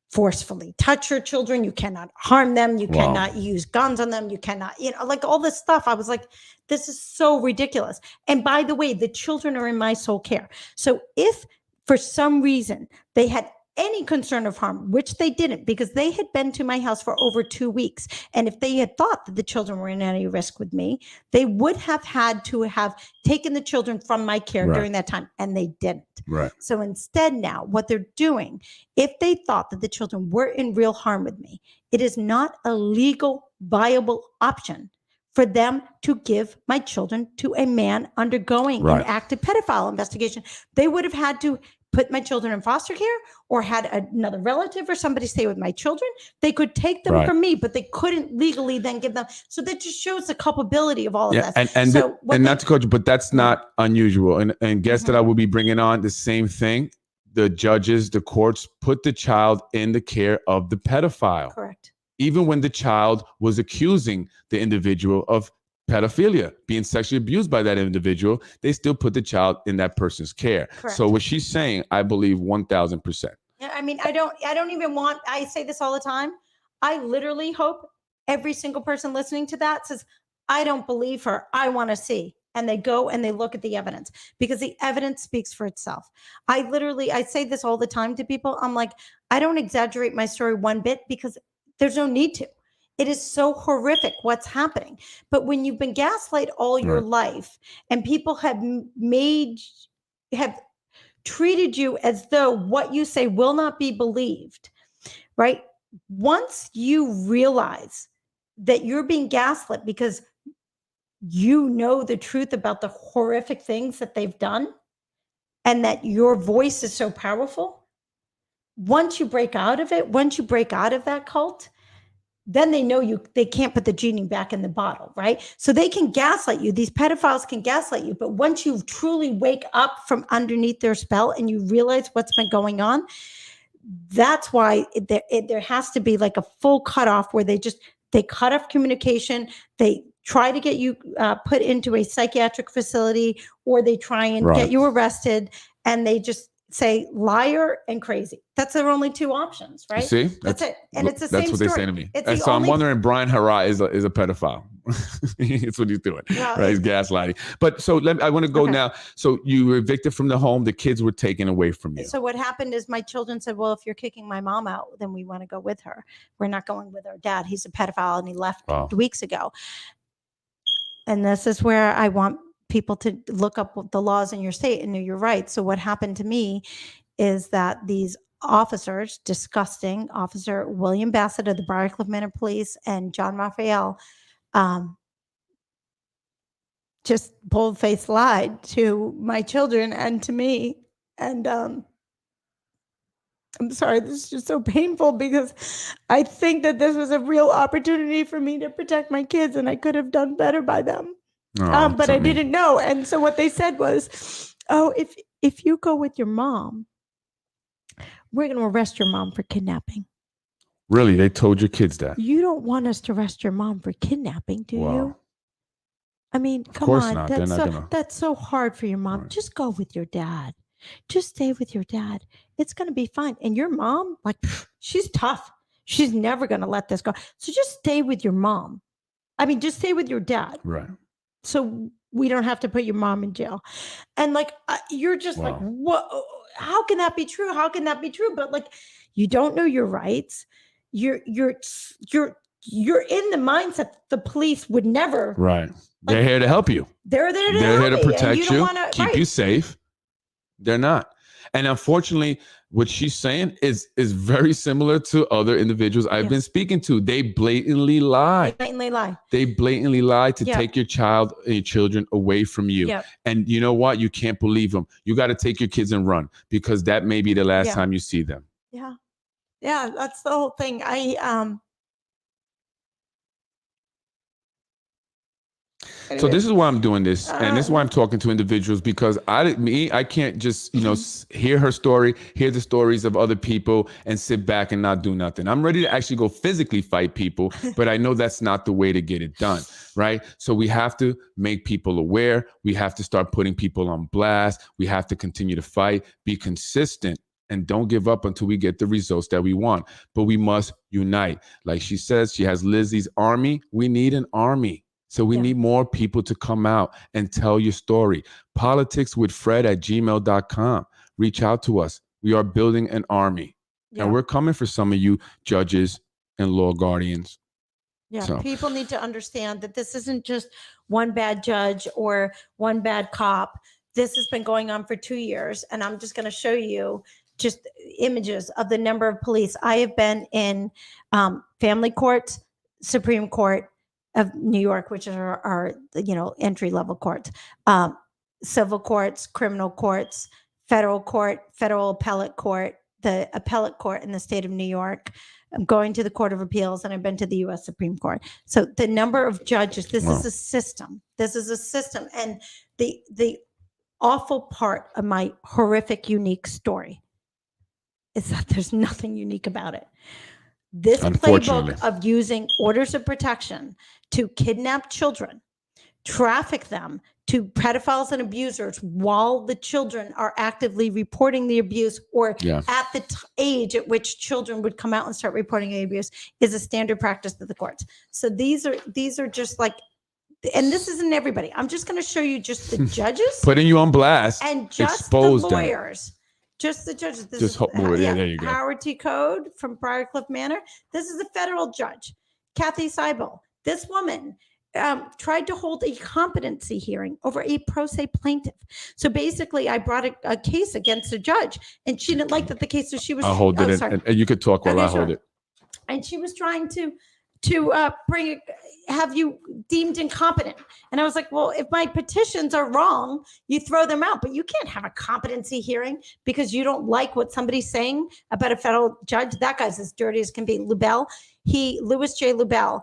forcefully touch your children. You cannot harm them. You cannot use guns on them. You cannot, like all this stuff. I was like, this is so ridiculous. And by the way, the children are in my sole care. So if for some reason they had any concern of harm, which they didn't, because they had been to my house for over 2 weeks. And if they had thought that the children were in any risk with me, they would have had to have taken the children from my care
Right.
during that time, and they didn't.
Right.
So instead now, what they're doing, if they thought that the children were in real harm with me, it is not a legal, viable option for them to give my children to a man undergoing
Right.
an active pedophile investigation. They would have had to put my children in foster care or had another relative or somebody stay with my children. They could take them
Right.
from me, but they couldn't legally then give them. So that just shows the culpability of all of
Yeah,
this.
and
So what
and
they-
not to coach you, but that's not unusual. And guests that I will be bringing on, the same thing. The judges, the courts put the child in the care of the pedophile,
Correct.
even when the child was accusing the individual of pedophilia, being sexually abused by that individual. They still put the child in that person's care.
Correct.
So what she's saying, I believe 1000%.
Yeah, I mean, I don't even want, I say this all the time. I literally hope every single person listening to that says, I don't believe her. I want to see. And they go and they look at the evidence, because the evidence speaks for itself. I say this all the time to people. I'm like, I don't exaggerate my story one bit, because there's no need to. It is so horrific what's happening. But when you've been gaslight all your
Right.
life, and people have treated you as though what you say will not be believed, right? Once you realize that you're being gaslit because you know the truth about the horrific things that they've done, and that your voice is so powerful, once you break out of it, once you break out of that cult, then they know they can't put the genie back in the bottle, right? So they can gaslight you. These pedophiles can gaslight you. But once you truly wake up from underneath their spell and you realize what's been going on, that's why there has to be like a full cutoff where they cut off communication. They try to get you put into a psychiatric facility, or they try and
Right.
get you arrested, and they just say liar and crazy. That's their only two options, right?
You see,
that's it. And it's the
that's
same
what
story.
they say to me.
It's
And
the
so I'm
only-
wondering, Brian Hara is a pedophile. That's what he's doing,
Well,
right? He's gaslighting. But so I want to go
Okay.
now. So you were evicted from the home. The kids were taken away from you.
So what happened is my children said, well, if you're kicking my mom out, then we want to go with her. We're not going with our dad. He's a pedophile and he left
Wow.
weeks ago. And this is where I want people to look up the laws in your state and know your rights. So what happened to me is that these officers, disgusting Officer William Bassett of the Briarcliff Manor Police and John Raphael, just bold-faced lied to my children and to me. And I'm sorry, this is just so painful, because I think that this was a real opportunity for me to protect my kids, and I could have done better by them.
Oh,
But I
something.
didn't know. And so what they said was, oh, if you go with your mom, we're going to arrest your mom for kidnapping.
Really? They told your kids that?
You don't want us to arrest your mom for kidnapping, do
Wow.
you? I mean, come
course
on.
not. They're not gonna-
That's so hard for your mom.
Right.
Just go with your dad. Just stay with your dad. It's going to be fine. And your mom, like, she's tough. She's never going to let this go. So just stay with your mom. I mean, just stay with your dad.
Right.
So we don't have to put your mom in jail. And like, you're just like,
Wow.
what? How can that be true? How can that be true? But like, you don't know your rights. You're in the mindset the police would never.
Right. They're here to help you.
They're there to
They're
help
here to
me, and
protect
don't
you,
wanna-
keep
right.
you safe. They're not. And unfortunately, what she's saying is very similar to other individuals I've
Yes.
been speaking to. They blatantly lie.
Blatantly lie.
They blatantly lie to
Yeah.
take your child and your children away from you.
Yep.
And you know what? You can't believe them. You got to take your kids and run, because that may be the last
Yeah.
time you see them.
Yeah. Yeah. That's the whole thing.
So this is why I'm doing this, and this is why I'm talking to individuals, because I can't just hear her story, hear the stories of other people, and sit back and not do nothing. I'm ready to actually go physically fight people, but I know that's not the way to get it done, right? So we have to make people aware. We have to start putting people on blast. We have to continue to fight, be consistent, and don't give up until we get the results that we want. But we must unite. Like she says, she has Lizzie's army. We need an army. So we need more people to come out and tell your story. politicswithfred@gmail.com. Reach out to us. We are building an army. And we're coming for some of you judges and law guardians.
Yeah,
So.
people need to understand that this isn't just one bad judge or one bad cop. This has been going on for 2 years, and I'm just going to show you just images of the number of police. I have been in family courts, Supreme Court of New York, which are our entry level courts, civil courts, criminal courts, federal court, federal appellate court, the appellate court in the state of New York. I'm going to the Court of Appeals, and I've been to the U.S. Supreme Court. So the number of judges, this is a system. This is a system. And the awful part of my horrific, unique story is that there's nothing unique about it. This playbook of using orders of protection to kidnap children, traffic them to pedophiles and abusers while the children are actively reporting the abuse, or at the age at which children would come out and start reporting the abuse, is a standard practice of the courts. So these are just like, and this isn't everybody. I'm just going to show you just the judges,
putting you on blast,
and just
expose
the lawyers. Just the judges. This
just there you go.
Howard T. Code from Briarcliff Manor. This is a federal judge, Kathy Seibel. This woman tried to hold a competency hearing over a pro se plaintiff. So basically, I brought a case against a judge, and she didn't like that the case. So she was.
I'll hold it, and you could talk while I hold it.
And she was trying to have you deemed incompetent. And I was like, well, if my petitions are wrong, you throw them out, but you can't have a competency hearing because you don't like what somebody's saying about a federal judge. That guy's as dirty as can be. Louis J. Lubell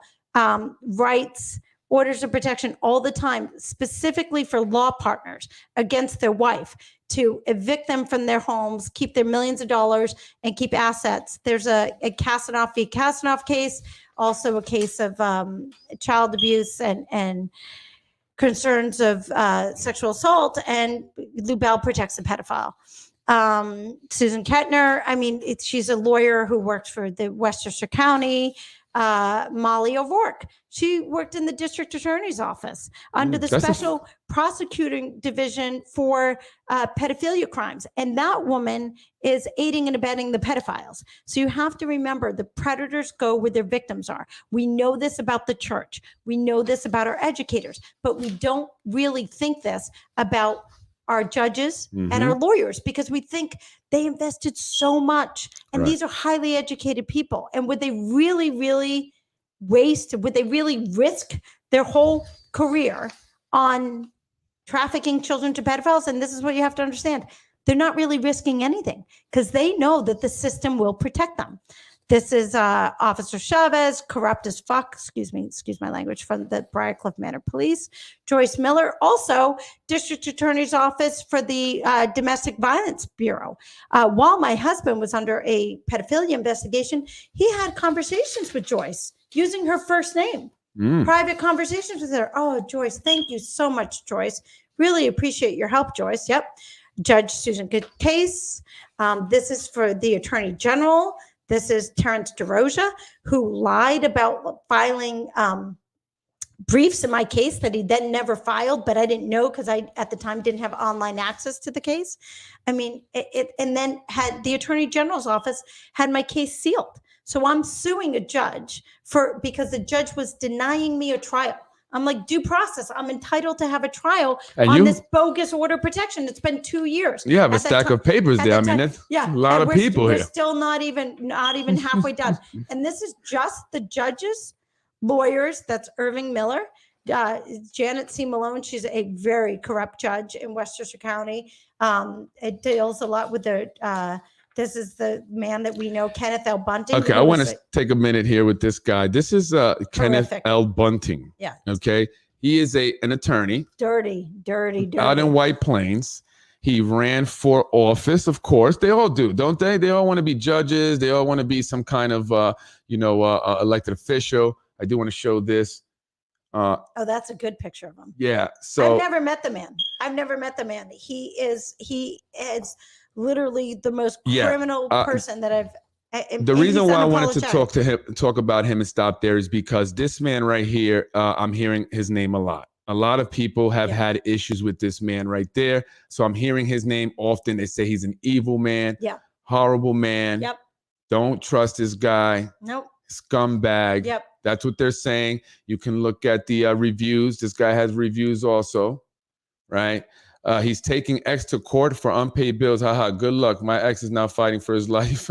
writes orders of protection all the time, specifically for law partners against their wife, to evict them from their homes, keep their millions of dollars, and keep assets. There's a Kasanoff v. Kasanoff case, also a case of child abuse and concerns of sexual assault, and Lubell protects the pedophile. Susan Kettner, she's a lawyer who works for the Westchester County. Molly O'Rourke, she worked in the district attorney's office under the special prosecuting division for pedophilia crimes. And that woman is aiding and abetting the pedophiles. So you have to remember, the predators go where their victims are. We know this about the church. We know this about our educators, but we don't really think this about our judges and our lawyers, because we think they invested so much, and these are highly educated people. And would they really, really would they really risk their whole career on trafficking children to pedophiles? And this is what you have to understand. They're not really risking anything because they know that the system will protect them. This is Officer Chavez, corrupt as fuck, excuse my language, from the Briarcliff Manor Police. Joyce Miller, also District Attorney's Office for the Domestic Violence Bureau. While my husband was under a pedophilia investigation, he had conversations with Joyce using her first name. Private conversations with her. Oh, Joyce, thank you so much, Joyce. Really appreciate your help, Joyce. Yep. Judge Susan Case. This is for the Attorney General. This is Terrence DeRosa, who lied about filing briefs in my case that he then never filed, but I didn't know because I, at the time, didn't have online access to the case. And then had the Attorney General's office had my case sealed. So I'm suing a judge because the judge was denying me a trial. I'm like, due process. I'm entitled to have a trial on this bogus order of protection. It's been 2 years.
You have a stack of papers there. That's a lot of people here.
We're still not even halfway done. And this is just the judges, lawyers. That's Irving Miller, Janet C. Malone. She's a very corrupt judge in Westchester County. It deals a lot with the. This is the man that we know, Kenneth L. Bunting.
Okay, I want to take a minute here with this guy. This is Kenneth L. Bunting.
Yeah.
Okay. He is an attorney.
Dirty.
Out in White Plains. He ran for office, of course. They all do, don't they? They all want to be judges. They all want to be some kind of, elected official. I do want to show this.
That's a good picture of him.
Yeah. So
I've never met the man. He is literally the most criminal person that I've.
The reason why I wanted to talk about him and stop there is because this man right here, I'm hearing his name a lot. A lot of people have had issues with this man right there. So I'm hearing his name often. They say he's an evil man, horrible man.
Yep.
Don't trust this guy.
Nope.
Scumbag.
Yep.
That's what they're saying. You can look at the reviews. This guy has reviews also, right? He's taking ex to court for unpaid bills. Haha, good luck. My ex is now fighting for his life.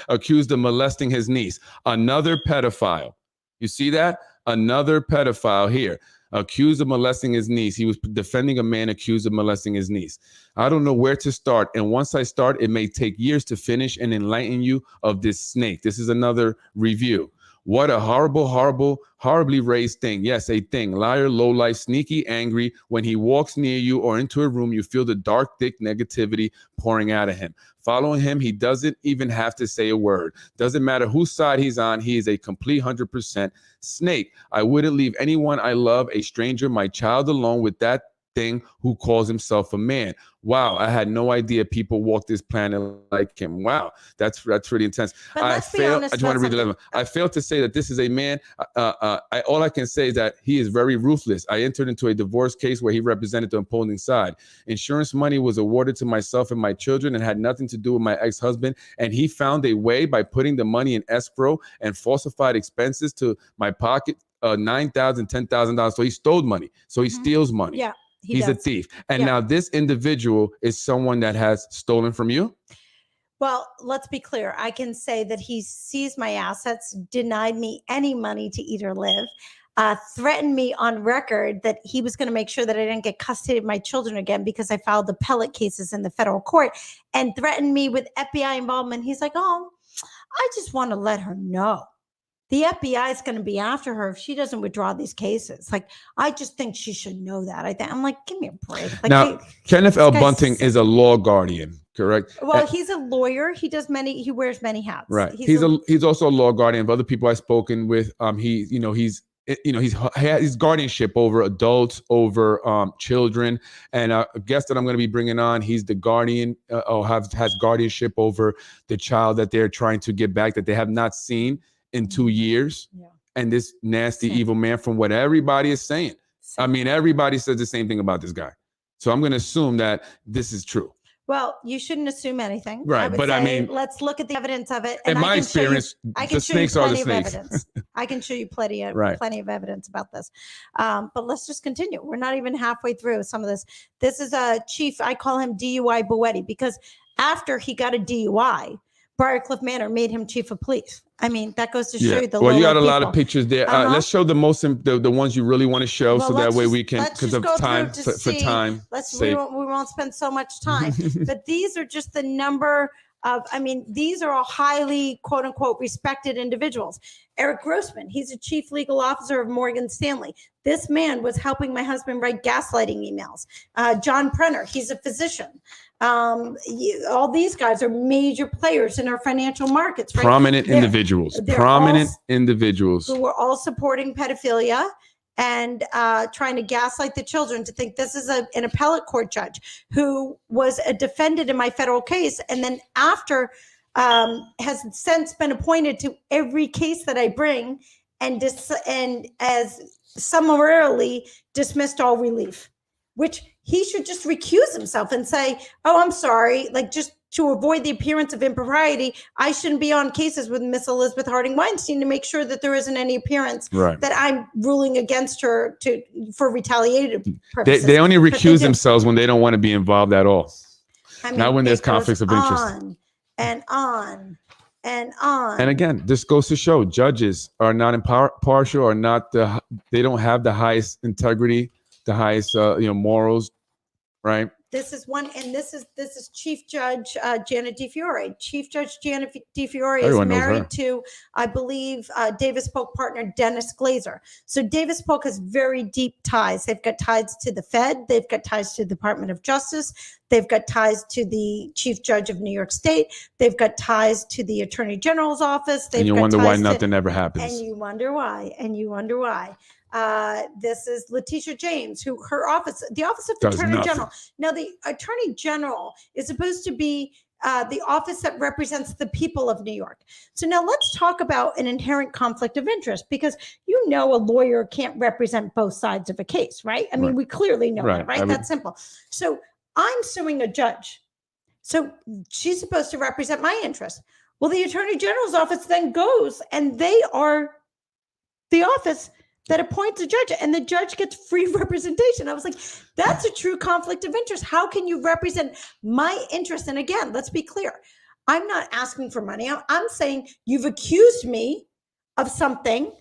Accused of molesting his niece. Another pedophile. You see that? Another pedophile here. Accused of molesting his niece. He was defending a man accused of molesting his niece. I don't know where to start. And once I start, it may take years to finish and enlighten you of this snake. This is another review. What a horrible, horrible, horribly raised thing. Yes, a thing. Liar, lowlife, sneaky, angry. When he walks near you or into a room, you feel the dark, thick negativity pouring out of him. Following him, he doesn't even have to say a word. Doesn't matter whose side he's on. He is a complete 100% snake. I wouldn't leave anyone I love, a stranger, my child, alone with that thing who calls himself a man. Wow, I had no idea people walk this planet like him. Wow, that's really intense.
But
I
let's be honest.
just want to read the letter. I failed to say that this is a man. All I can say is that he is very ruthless. I entered into a divorce case where he represented the opposing side. Insurance money was awarded to myself and my children and had nothing to do with my ex-husband. And he found a way by putting the money in escrow and falsified expenses to my pocket, $9,000, $10,000. So he stole money. So he steals money.
Yeah.
He's a thief. And now this individual is someone that has stolen from you?
Well, let's be clear. I can say that he seized my assets, denied me any money to eat or live, threatened me on record that he was going to make sure that I didn't get custody of my children again because I filed the appellate cases in the federal court, and threatened me with FBI involvement. He's like, oh, I just want to let her know. The FBI is going to be after her if she doesn't withdraw these cases. Like, I just think she should know that. I'm like, give me a break. Like,
now, Kenneth L. Bunting is a law guardian, correct?
Well, he's a lawyer. He wears many hats.
Right. He's also a law guardian of other people I've spoken with. He's guardianship over adults, over children, and a guest that I'm going to be bringing on, he's the guardian has guardianship over the child that they're trying to get back that they have not seen in 2 years. Yeah. And this nasty, evil man, from what everybody is saying. I mean, everybody says the same thing about this guy. So I'm going to assume that this is true.
Well, you shouldn't assume anything.
Right. But I mean,
let's look at the evidence of it. And
in my experience, the snakes are the snakes.
I can show you plenty of evidence about this. But let's just continue. We're not even halfway through some of this. This is a chief. I call him DUI Boetti because after he got a DUI, Briarcliff Manor made him chief of police. I mean, that goes to show you the. Well,
you got a lot of pictures there. Let's show the ones you really want to show, so that way we can, because of time, for time.
We won't spend so much time. But these are just the number of. I mean, these are all highly quote unquote respected individuals. Eric Grossman, he's a chief legal officer of Morgan Stanley. This man was helping my husband write gaslighting emails. John Prenner, he's a physician. All these guys are major players in our financial markets, right?
Prominent individuals
who were all supporting pedophilia and trying to gaslight the children to think this is an appellate court judge who was a defendant in my federal case, and then after has since been appointed to every case that I bring, and as summarily dismissed all relief, which he should just recuse himself and say, oh, I'm sorry, like, just to avoid the appearance of impropriety, I shouldn't be on cases with Miss Elizabeth Harding Weinstein to make sure that there isn't any appearance that I'm ruling against her for retaliative purposes.
They only recuse themselves when they don't want to be involved at all. I mean, not when there's conflicts of interest.
On and on and on.
And again, this goes to show judges are not impartial, or not they don't have the highest integrity, the highest morals, right?
This is one, and this is Chief Judge Janet DiFiore. Chief Judge Janet DiFiore is married to, I believe, Davis Polk partner Dennis Glazer. So Davis Polk has very deep ties. They've got ties to the Fed. They've got ties to the Department of Justice. They've got ties to the Chief Judge of New York State. They've got ties to the Attorney General's office.
And you wonder why nothing ever happens.
And you wonder why. This is Letitia James, who the Office of the Attorney General. Now, the Attorney General is supposed to be the office that represents the people of New York. So now let's talk about an inherent conflict of interest, because a lawyer can't represent both sides of a case, right? I mean, we clearly know that, right? That's simple. So I'm suing a judge. So she's supposed to represent my interest. Well, the Attorney General's office then goes and they are the office that appoints a judge, and the judge gets free representation. I was like, that's a true conflict of interest. How can you represent my interest? And again, let's be clear. I'm not asking for money. I'm saying you've accused me of something,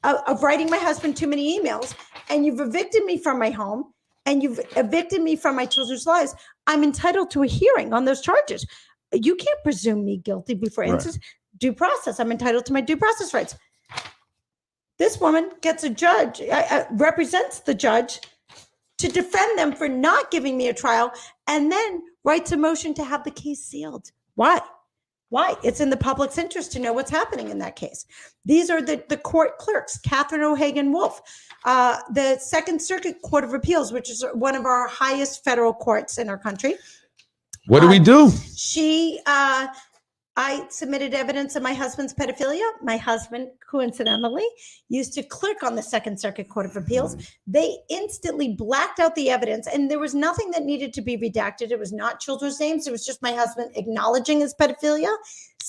of writing my husband too many emails, and you've evicted me from my home, and you've evicted me from my children's lives. I'm entitled to a hearing on those charges. You can't presume me guilty before instance due process. I'm entitled to my due process rights. This woman gets a judge, represents the judge to defend them for not giving me a trial, and then writes a motion to have the case sealed. Why? Why? It's in the public's interest to know what's happening in that case. These are the court clerks, Catherine O'Hagan Wolf, the Second Circuit Court of Appeals, which is one of our highest federal courts in our country.
What do we do?
I submitted evidence of my husband's pedophilia. My husband, coincidentally, used to clerk on the Second Circuit Court of Appeals. They instantly blacked out the evidence, and there was nothing that needed to be redacted. It was not children's names. It was just my husband acknowledging his pedophilia.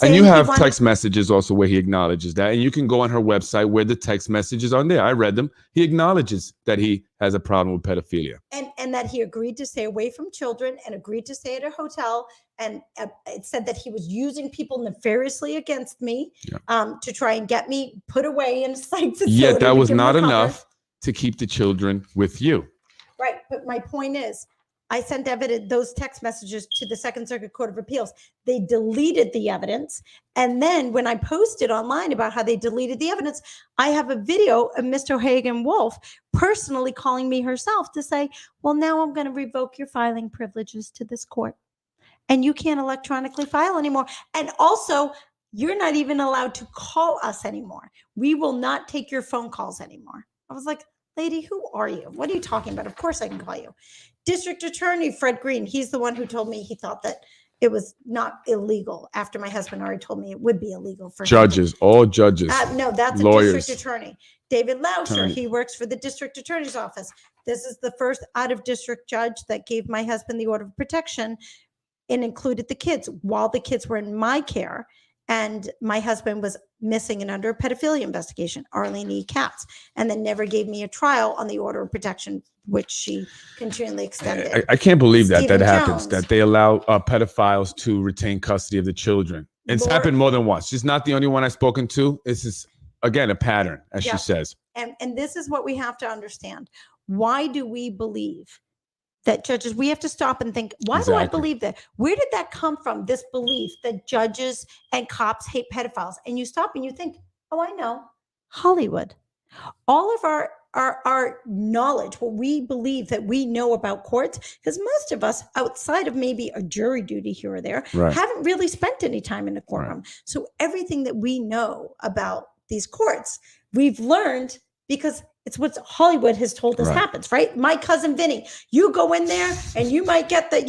And you have text messages also where he acknowledges that. And you can go on her website where the text messages are there. I read them. He acknowledges that he has a problem with pedophilia.
And that he agreed to stay away from children and agreed to stay at a hotel. And it said that he was using people nefariously against me to try and get me put away in a psych facility.
Yet that was not enough to keep the children with you.
Right. But my point is, I sent those text messages to the Second Circuit Court of Appeals. They deleted the evidence. And then when I posted online about how they deleted the evidence, I have a video of Mr. O'Hagan Wolf personally calling me herself to say, well, now I'm going to revoke your filing privileges to this court. And you can't electronically file anymore. And also, you're not even allowed to call us anymore. We will not take your phone calls anymore. I was like, lady, who are you? What are you talking about? Of course I can call you. District Attorney Fred Green, he's the one who told me he thought that it was not illegal after my husband already told me it would be illegal for
judges, all judges.
No, that's lawyers. A district attorney. David Lauscher, he works for the district attorney's office. This is the first out-of-district judge that gave my husband the order of protection and included the kids while the kids were in my care. And my husband was missing and under a pedophilia investigation, Arlene E. Katz, and then never gave me a trial on the order of protection, which she continually extended.
I can't believe that happens, that they allow pedophiles to retain custody of the children. It's happened more than once. She's not the only one I've spoken to. This is, again, a pattern, as she says.
And this is what we have to understand. Why do we believe that judges, we have to stop and think, why do I believe that? Where did that come from? This belief that judges and cops hate pedophiles. And you stop and you think, oh, I know, Hollywood. All of our knowledge, what we believe that we know about courts, because most of us outside of maybe a jury duty here or there, haven't really spent any time in the courtroom. So everything that we know about these courts, we've learned because it's what Hollywood has told us happens, right? My cousin Vinny, you go in there and you might get the,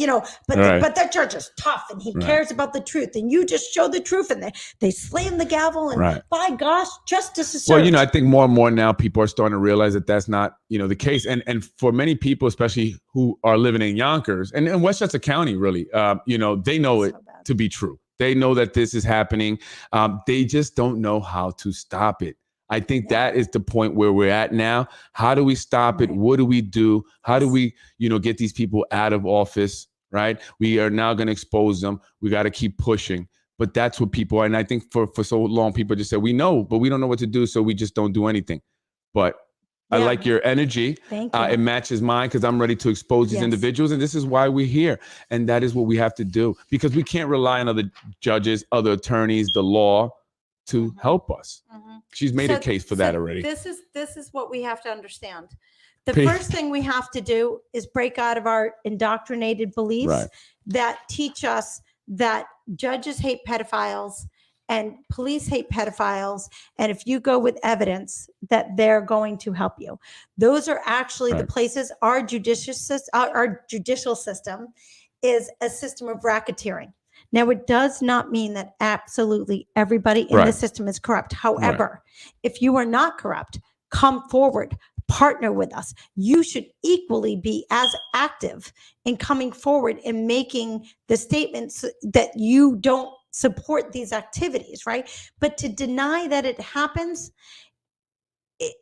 but that judge is tough and he cares about the truth, and you just show the truth and they slam the gavel and by gosh, justice is served.
Well, I think more and more now people are starting to realize that that's not, the case. And for many people, especially who are living in Yonkers and in Westchester County, really, they know it to be true. They know that this is happening. They just don't know how to stop it. I think that is the point where we're at now. How do we stop it? What do we do? How do we, get these people out of office, right? We are now going to expose them. We got to keep pushing. But that's what people are. And I think for so long, people just say, we know, but we don't know what to do. So we just don't do anything. But I like your energy.
Thank you.
It matches mine because I'm ready to expose these individuals. And this is why we're here. And that is what we have to do, because we can't rely on other judges, other attorneys, the law to help us. She's made a case for that already.
This is what we have to understand. The first thing we have to do is break out of our indoctrinated beliefs that teach us that judges hate pedophiles and police hate pedophiles. And if you go with evidence that they're going to help you, those are actually the places. Our judicial system is a system of racketeering. Now, it does not mean that absolutely everybody in the system is corrupt. However, if you are not corrupt, come forward, partner with us. You should equally be as active in coming forward and making the statements that you don't support these activities, right? But to deny that it happens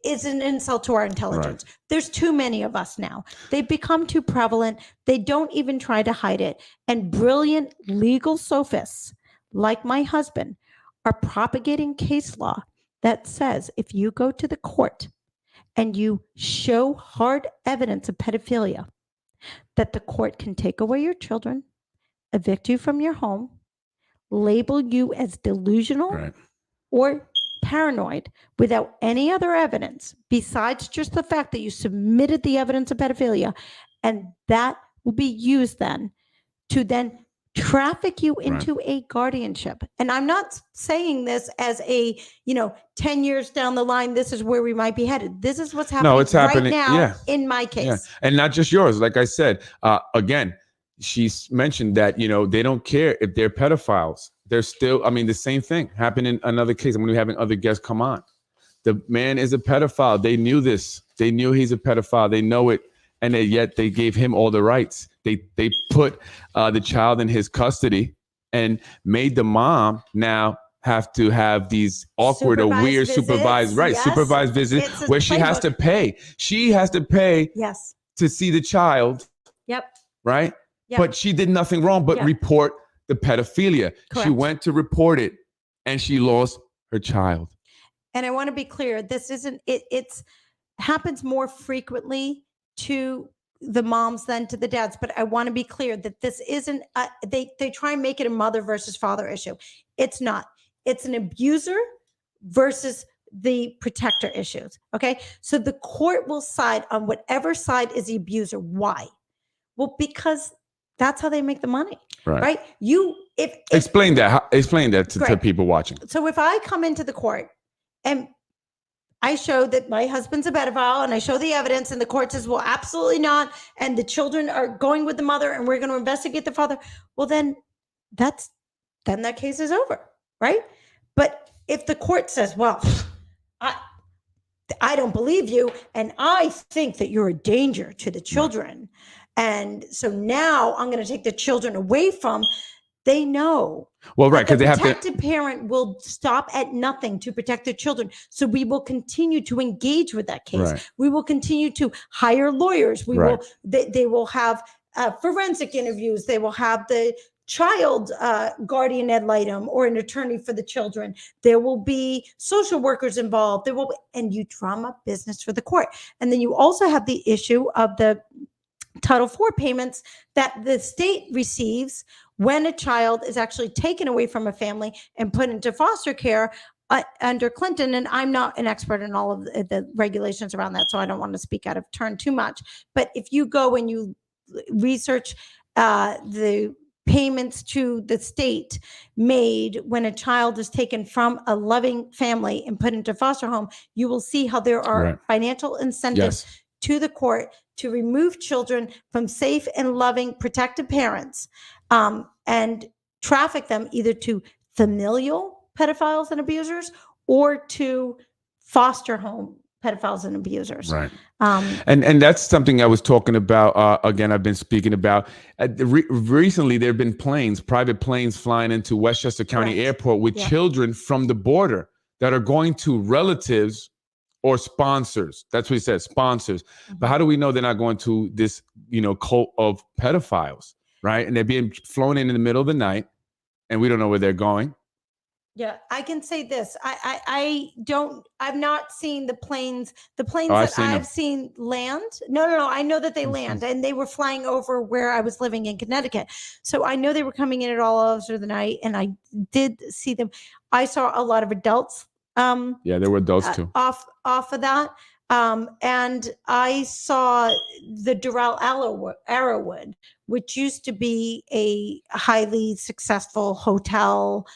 is an insult to our intelligence. Right. There's too many of us now. They've become too prevalent. They don't even try to hide it. And brilliant legal sophists like my husband are propagating case law that says if you go to the court and you show hard evidence of pedophilia, that the court can take away your children, evict you from your home, label you as delusional right. or paranoid without any other evidence besides just the fact that you submitted the evidence of pedophilia, and that will be used then to then traffic you into right. a guardianship. And I'm not saying this as a 10 years down the line, this is where we might be headed. This is what's happening, it's happening right now yeah. in my case. Yeah.
And not just yours. Like I said, again, she's mentioned that, they don't care if they're pedophiles. They're still, the same thing happened in another case. I'm going to be having other guests come on. The man is a pedophile. They knew this. They knew he's a pedophile. They know it. And yet they gave him all the rights. They put the child in his custody and made the mom now have to have these awkward supervised or weird visits. Supervised, right? Yes. Supervised visits where she has to pay. She has to pay
yes.
to see the child.
Yep.
Right? Yep. But she did nothing wrong but report the pedophilia. Correct. She went to report it and she lost her child.
And I want to be clear, this isn't, it's happens more frequently to the moms than to the dads. But I want to be clear that this isn't, they try and make it a mother versus father issue. It's not. It's an abuser versus the protector issues. Okay. So the court will side on whatever side is the abuser. Why? Well, because that's how they make the money. Right.
Explain that to people watching.
So if I come into the court and I show that my husband's a pedophile and I show the evidence and the court says, well, absolutely not. And the children are going with the mother and we're going to investigate the father. Well, then that case is over. Right. But if the court says, well, I don't believe you. And I think that you're a danger to the children. And so now I'm going to take the children away from, they know.
Well, right, because they have to.
The protected parent will stop at nothing to protect their children. So we will continue to engage with that case. Right. We will continue to hire lawyers. We will. They will have forensic interviews. They will have the child guardian ad litem or an attorney for the children. There will be social workers involved. There will be, and you drum up business for the court. And then you also have the issue of the Title IV payments that the state receives when a child is actually taken away from a family and put into foster care under Clinton. And I'm not an expert in all of the regulations around that, so I don't want to speak out of turn too much. But if you go and you research the payments to the state made when a child is taken from a loving family and put into foster home, you will see how there are financial incentives to the court to remove children from safe and loving protected parents and traffic them either to familial pedophiles and abusers or to foster home pedophiles and abusers.
Right. And that's something I was talking about. Again, I've been speaking about. Recently, there have been private planes flying into Westchester County Airport with children from the border that are going to relatives or sponsors. That's what he says, sponsors. Mm-hmm. But how do we know they're not going to this, cult of pedophiles, right? And they're being flown in the middle of the night and we don't know where they're going.
Yeah, I can say this. I've not seen the planes I've seen land. No. I know that they land and they were flying over where I was living in Connecticut. So I know they were coming in at all hours of the night and I did see them. I saw a lot of adults.
There were adults too.
Off of that. And I saw the Doral Arrowwood, which used to be a highly successful hotel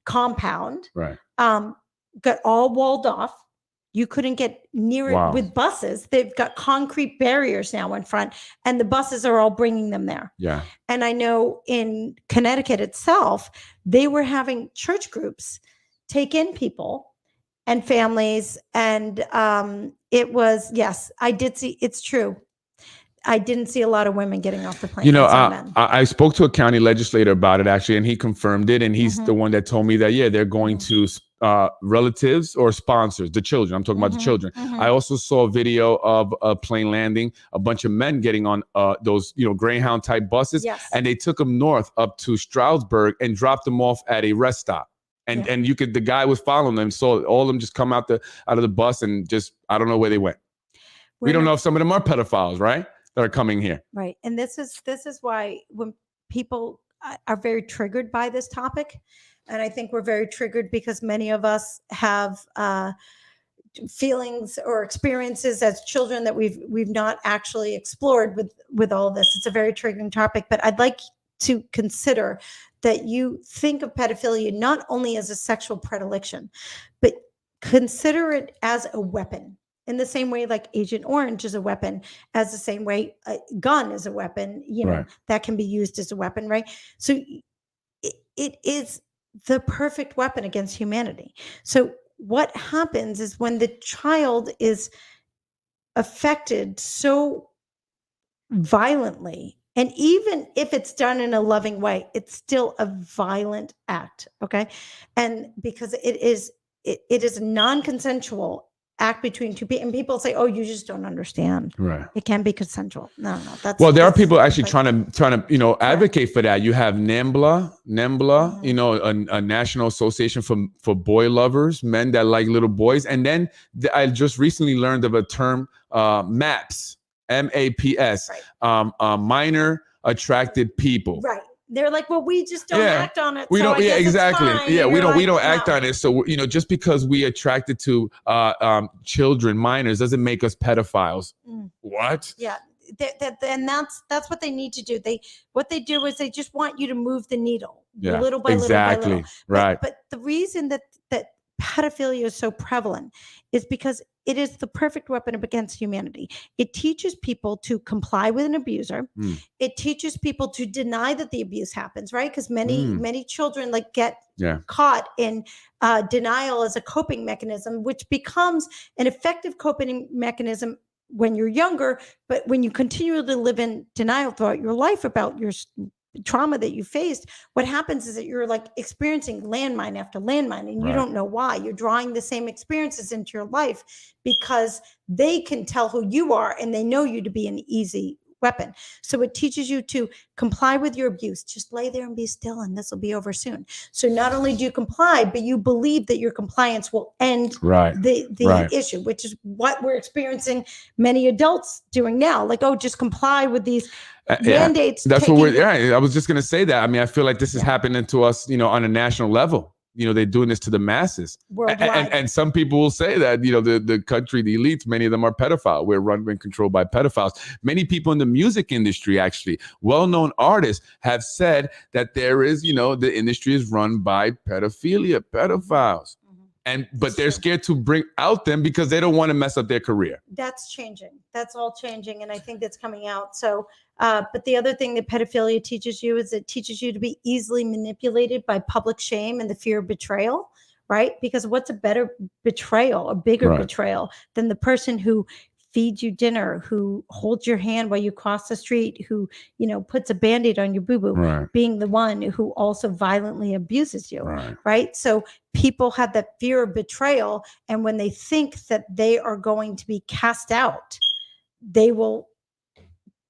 compound, got all walled off. You couldn't get near it with buses. They've got concrete barriers now in front and the buses are all bringing them there.
Yeah.
And I know in Connecticut itself, they were having church groups take in people and families. And it was, yes, I did see, it's true. I didn't see a lot of women getting off the plane.
You know,
I saw men.
I spoke to a county legislator about it actually, and he confirmed it. And he's the one that told me that, yeah, they're going to relatives or sponsors, the children. I'm talking about the children. I also saw a video of a plane landing, a bunch of men getting on those, you know, Greyhound type buses.
Yes.
And they took them north up to Stroudsburg and dropped them off at a rest stop. And and you could, the guy was following them, so all of them just come out of the bus and just, I don't know where they went. We don't know if some of them are pedophiles, right? That are coming here.
Right. And this is why when people are very triggered by this topic, and I think we're very triggered because many of us have feelings or experiences as children that we've not actually explored with all this. It's a very triggering topic, but I'd like to consider that you think of pedophilia not only as a sexual predilection, but consider it as a weapon. In the same way, like Agent Orange is a weapon, as the same way a gun is a weapon, you know, that can be used as a weapon, right? So it is the perfect weapon against humanity. So what happens is when the child is affected so violently, and even if it's done in a loving way, it's still a violent act, okay? And because it is a non-consensual act between two people, and people say, "Oh, you just don't understand."
Right.
It can be consensual. No, that's
well. There are people actually trying to you know advocate for that. You have NAMBLA, you know, a National Association for Boy Lovers, men that like little boys. And then I just recently learned of a term, MAPS, MAPS, minor attracted people.
Right. They're like, well, we just don't act on it.
We don't. Yeah, exactly. Yeah, we don't. We don't
no.
act on it. So you know, just because we attracted to children, minors, doesn't make us pedophiles. What?
Yeah, and that's what they need to do. What they do is they just want you to move the needle, little by little by little.
Right.
But the reason that pedophilia is so prevalent is because it is the perfect weapon against humanity. It teaches people to comply with an abuser. It teaches people to deny that the abuse happens, right? Because many children like get caught in denial as a coping mechanism, which becomes an effective coping mechanism when you're younger. But when you continually live in denial throughout your life about your trauma that you faced, what happens is that you're like experiencing landmine after landmine, and you don't know why. You're drawing the same experiences into your life because they can tell who you are and they know you to be an easy weapon. So it teaches you to comply with your abuse. Just lay there and be still, and this will be over soon. So not only do you comply, but you believe that your compliance will end the issue, which is what we're experiencing many adults doing now. Like, oh, just comply with these mandates.
That's what we're. I was just going to say that. I mean, I feel like this is happening to us, you know, on a national level. You know, they're doing this to the masses.
Worldwide.
And some people will say that, you know, the country, the elites, many of them are pedophile. We're run and controlled by pedophiles. Many people in the music industry, actually, well-known artists have said that there is, you know, the industry is run by pedophiles. But they're scared to bring out them because they don't want to mess up their career.
That's changing. That's all changing. And I think that's coming out. So, but the other thing that pedophilia teaches you is it teaches you to be easily manipulated by public shame and the fear of betrayal, right? Because what's a better betrayal, a bigger betrayal than the person who feeds you dinner, who holds your hand while you cross the street, who, you know, puts a Band-Aid on your boo-boo, being the one who also violently abuses you, right? So people have that fear of betrayal. And when they think that they are going to be cast out, they will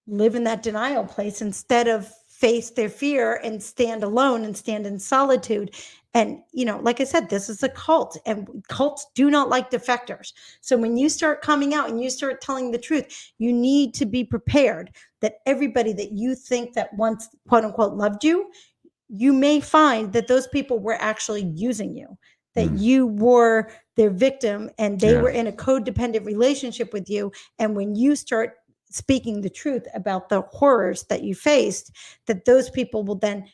live in that denial place instead of face their fear and stand alone and stand in solitude. And, you know, like I said, this is a cult, and cults do not like defectors. So when you start coming out and you start telling the truth, you need to be prepared that everybody that you think that once, quote unquote, loved you, you may find that those people were actually using you, that you were their victim and they were in a codependent relationship with you. And when you start speaking the truth about the horrors that you faced, that those people will then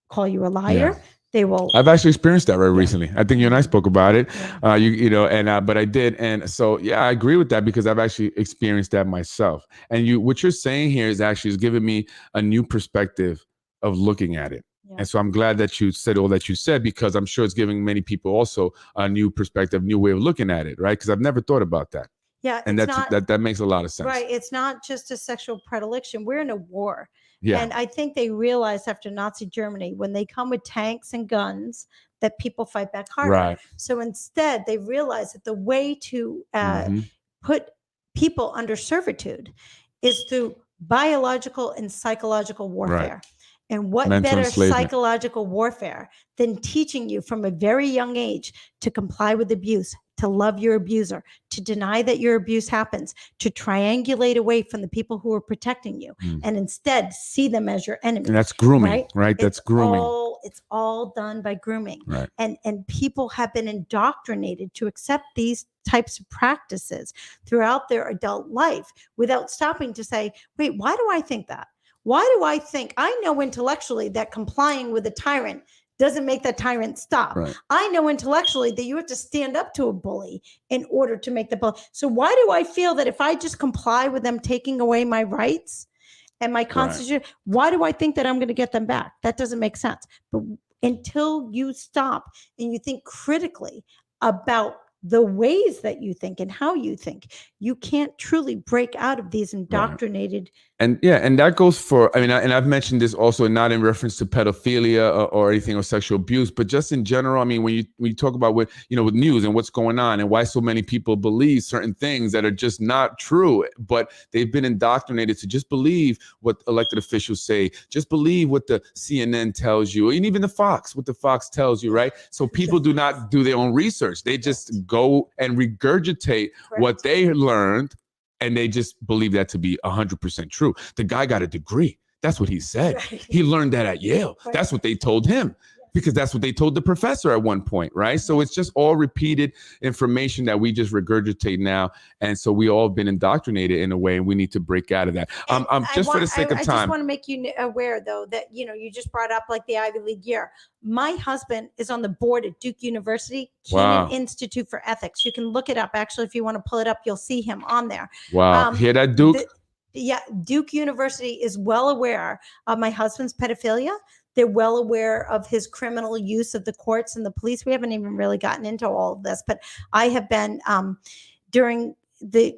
call you a liar. They will. I've
actually experienced that recently. I think you and I spoke about it. You know, and but I did, and so I agree with that because I've actually experienced that myself. And what you're saying here is giving me a new perspective of looking at it. And so I'm glad that you said all that you said, because I'm sure it's giving many people also a new perspective, new way of looking at it, right? Because I've never thought about that.
Yeah,
And
it's
that's
not
that makes a lot of sense.
right. It's not just a sexual predilection. We're in a war.
Yeah.
And I think they realized after Nazi Germany, when they come with tanks and guns, that people fight back harder.
Right.
So instead, they realized that the way to put people under servitude is through biological and psychological warfare. And what
Mental
better
enslavement.
psychological warfare than teaching you from a very young age to comply with abuse, to love your abuser, to deny that your abuse happens, to triangulate away from the people who are protecting you, and instead see them as your enemy.
And that's grooming, right? That's grooming.
It's all done by grooming.
Right.
And people have been indoctrinated to accept these types of practices throughout their adult life without stopping to say, wait, why do I think that? Why do I think? I know intellectually that complying with a tyrant doesn't make that tyrant stop.
Right.
I know intellectually that you have to stand up to a bully in order to make the bully. So why do I feel that if I just comply with them taking away my rights and my constitution, why do I think that I'm going to get them back? That doesn't make sense. But until you stop and you think critically about the ways that you think and how you think, you can't truly break out of these indoctrinated.
And yeah, and that goes for, I mean, and I've mentioned this also not in reference to pedophilia or anything or sexual abuse, but just in general. I mean, when you talk about what, with news and what's going on and why so many people believe certain things that are just not true, but they've been indoctrinated to just believe what elected officials say, just believe what the CNN tells you, and even what the Fox tells you, right? So people do not do their own research. They just go and regurgitate what they learned, and they just believe that to be 100% true. The guy got a degree. That's what he said. He learned that at Yale. That's what they told him, because that's what they told the professor at one point, right? So it's just all repeated information that we just regurgitate now. And so we all have been indoctrinated in a way, and we need to break out of that. Just for the sake of time.
I just want to make you aware, though, that, you just brought up like the Ivy League year. My husband is on the board at Duke University, Keenan Institute for Ethics. You can look it up. Actually, if you want to pull it up, you'll see him on there.
Wow. Hear that, Duke?
Duke University is well aware of my husband's pedophilia. They're well aware of his criminal use of the courts and the police. We haven't even really gotten into all of this, but I have been during the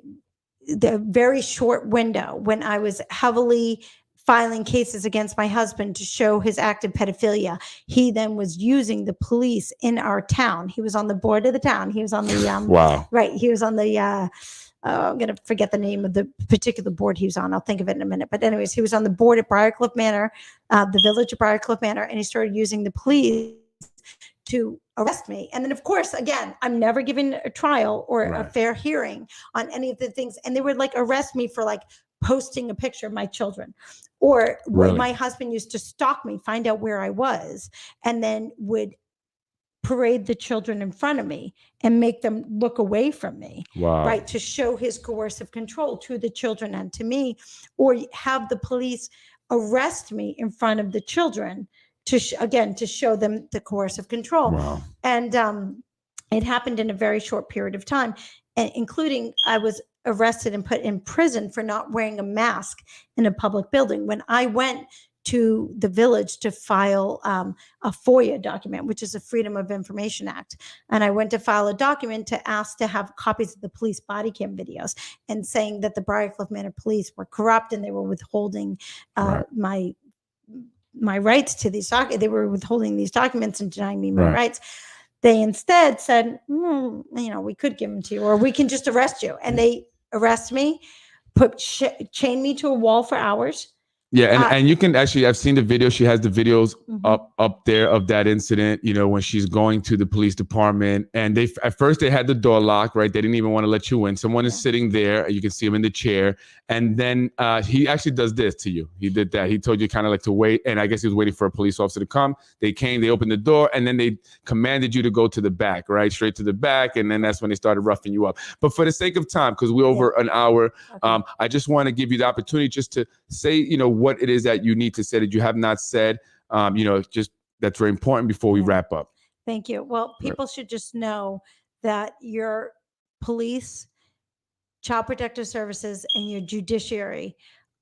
very short window when I was heavily filing cases against my husband to show his active pedophilia. He then was using the police in our town. He was on the board of the town. He was on the right. He was on the I'm going to forget the name of the particular board he was on. I'll think of it in a minute. But anyways, he was on the board at Briarcliff Manor, the village of Briarcliff Manor, and he started using the police to arrest me. And then, of course, again, I'm never given a trial or a fair hearing on any of the things. And they would arrest me for posting a picture of my children. Or when my husband used to stalk me, find out where I was, and then would parade the children in front of me and make them look away from me, right, to show his coercive control to the children and to me, or have the police arrest me in front of the children to show them the coercive control. And it happened in a very short period of time, and including I was arrested and put in prison for not wearing a mask in a public building. When I went to the village to file a FOIA document, which is a Freedom of Information Act. And I went to file a document to ask to have copies of the police body cam videos, and saying that the Briarcliff Manor police were corrupt and they were withholding my rights to these documents. They were withholding these documents and denying me my rights. They instead said, we could give them to you, or we can just arrest you. And they arrest me, chain me to a wall for hours.
Yeah, and you can actually, I've seen the video. She has the videos up there of that incident, when she's going to the police department. And at first they had the door locked, right? They didn't even want to let you in. Someone is sitting there. You can see him in the chair. And then he actually does this to you. He did that. He told you kind of to wait. And I guess he was waiting for a police officer to come. They came, they opened the door, and then they commanded you to go to the back, right? Straight to the back. And then that's when they started roughing you up. But for the sake of time, because we're over an hour, I just want to give you the opportunity just to say, what it is that you need to say that you have not said, just that's very important before we wrap up.
Thank you. Well, people should just know that your police, child protective services, and your judiciary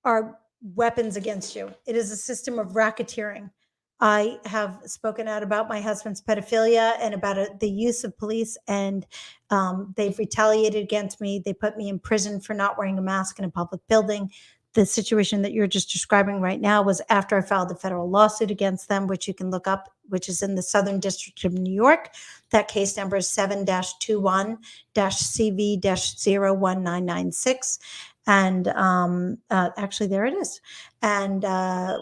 are weapons against you. It is a system of racketeering I have spoken out about my husband's pedophilia and about the use of police, and they've retaliated against me. They put me in prison for not wearing a mask in a public building. The situation that you're just describing right now was after I filed a federal lawsuit against them, which you can look up, which is in the Southern District of New York. That case number is 7-21-CV-01996. And actually, there it is. And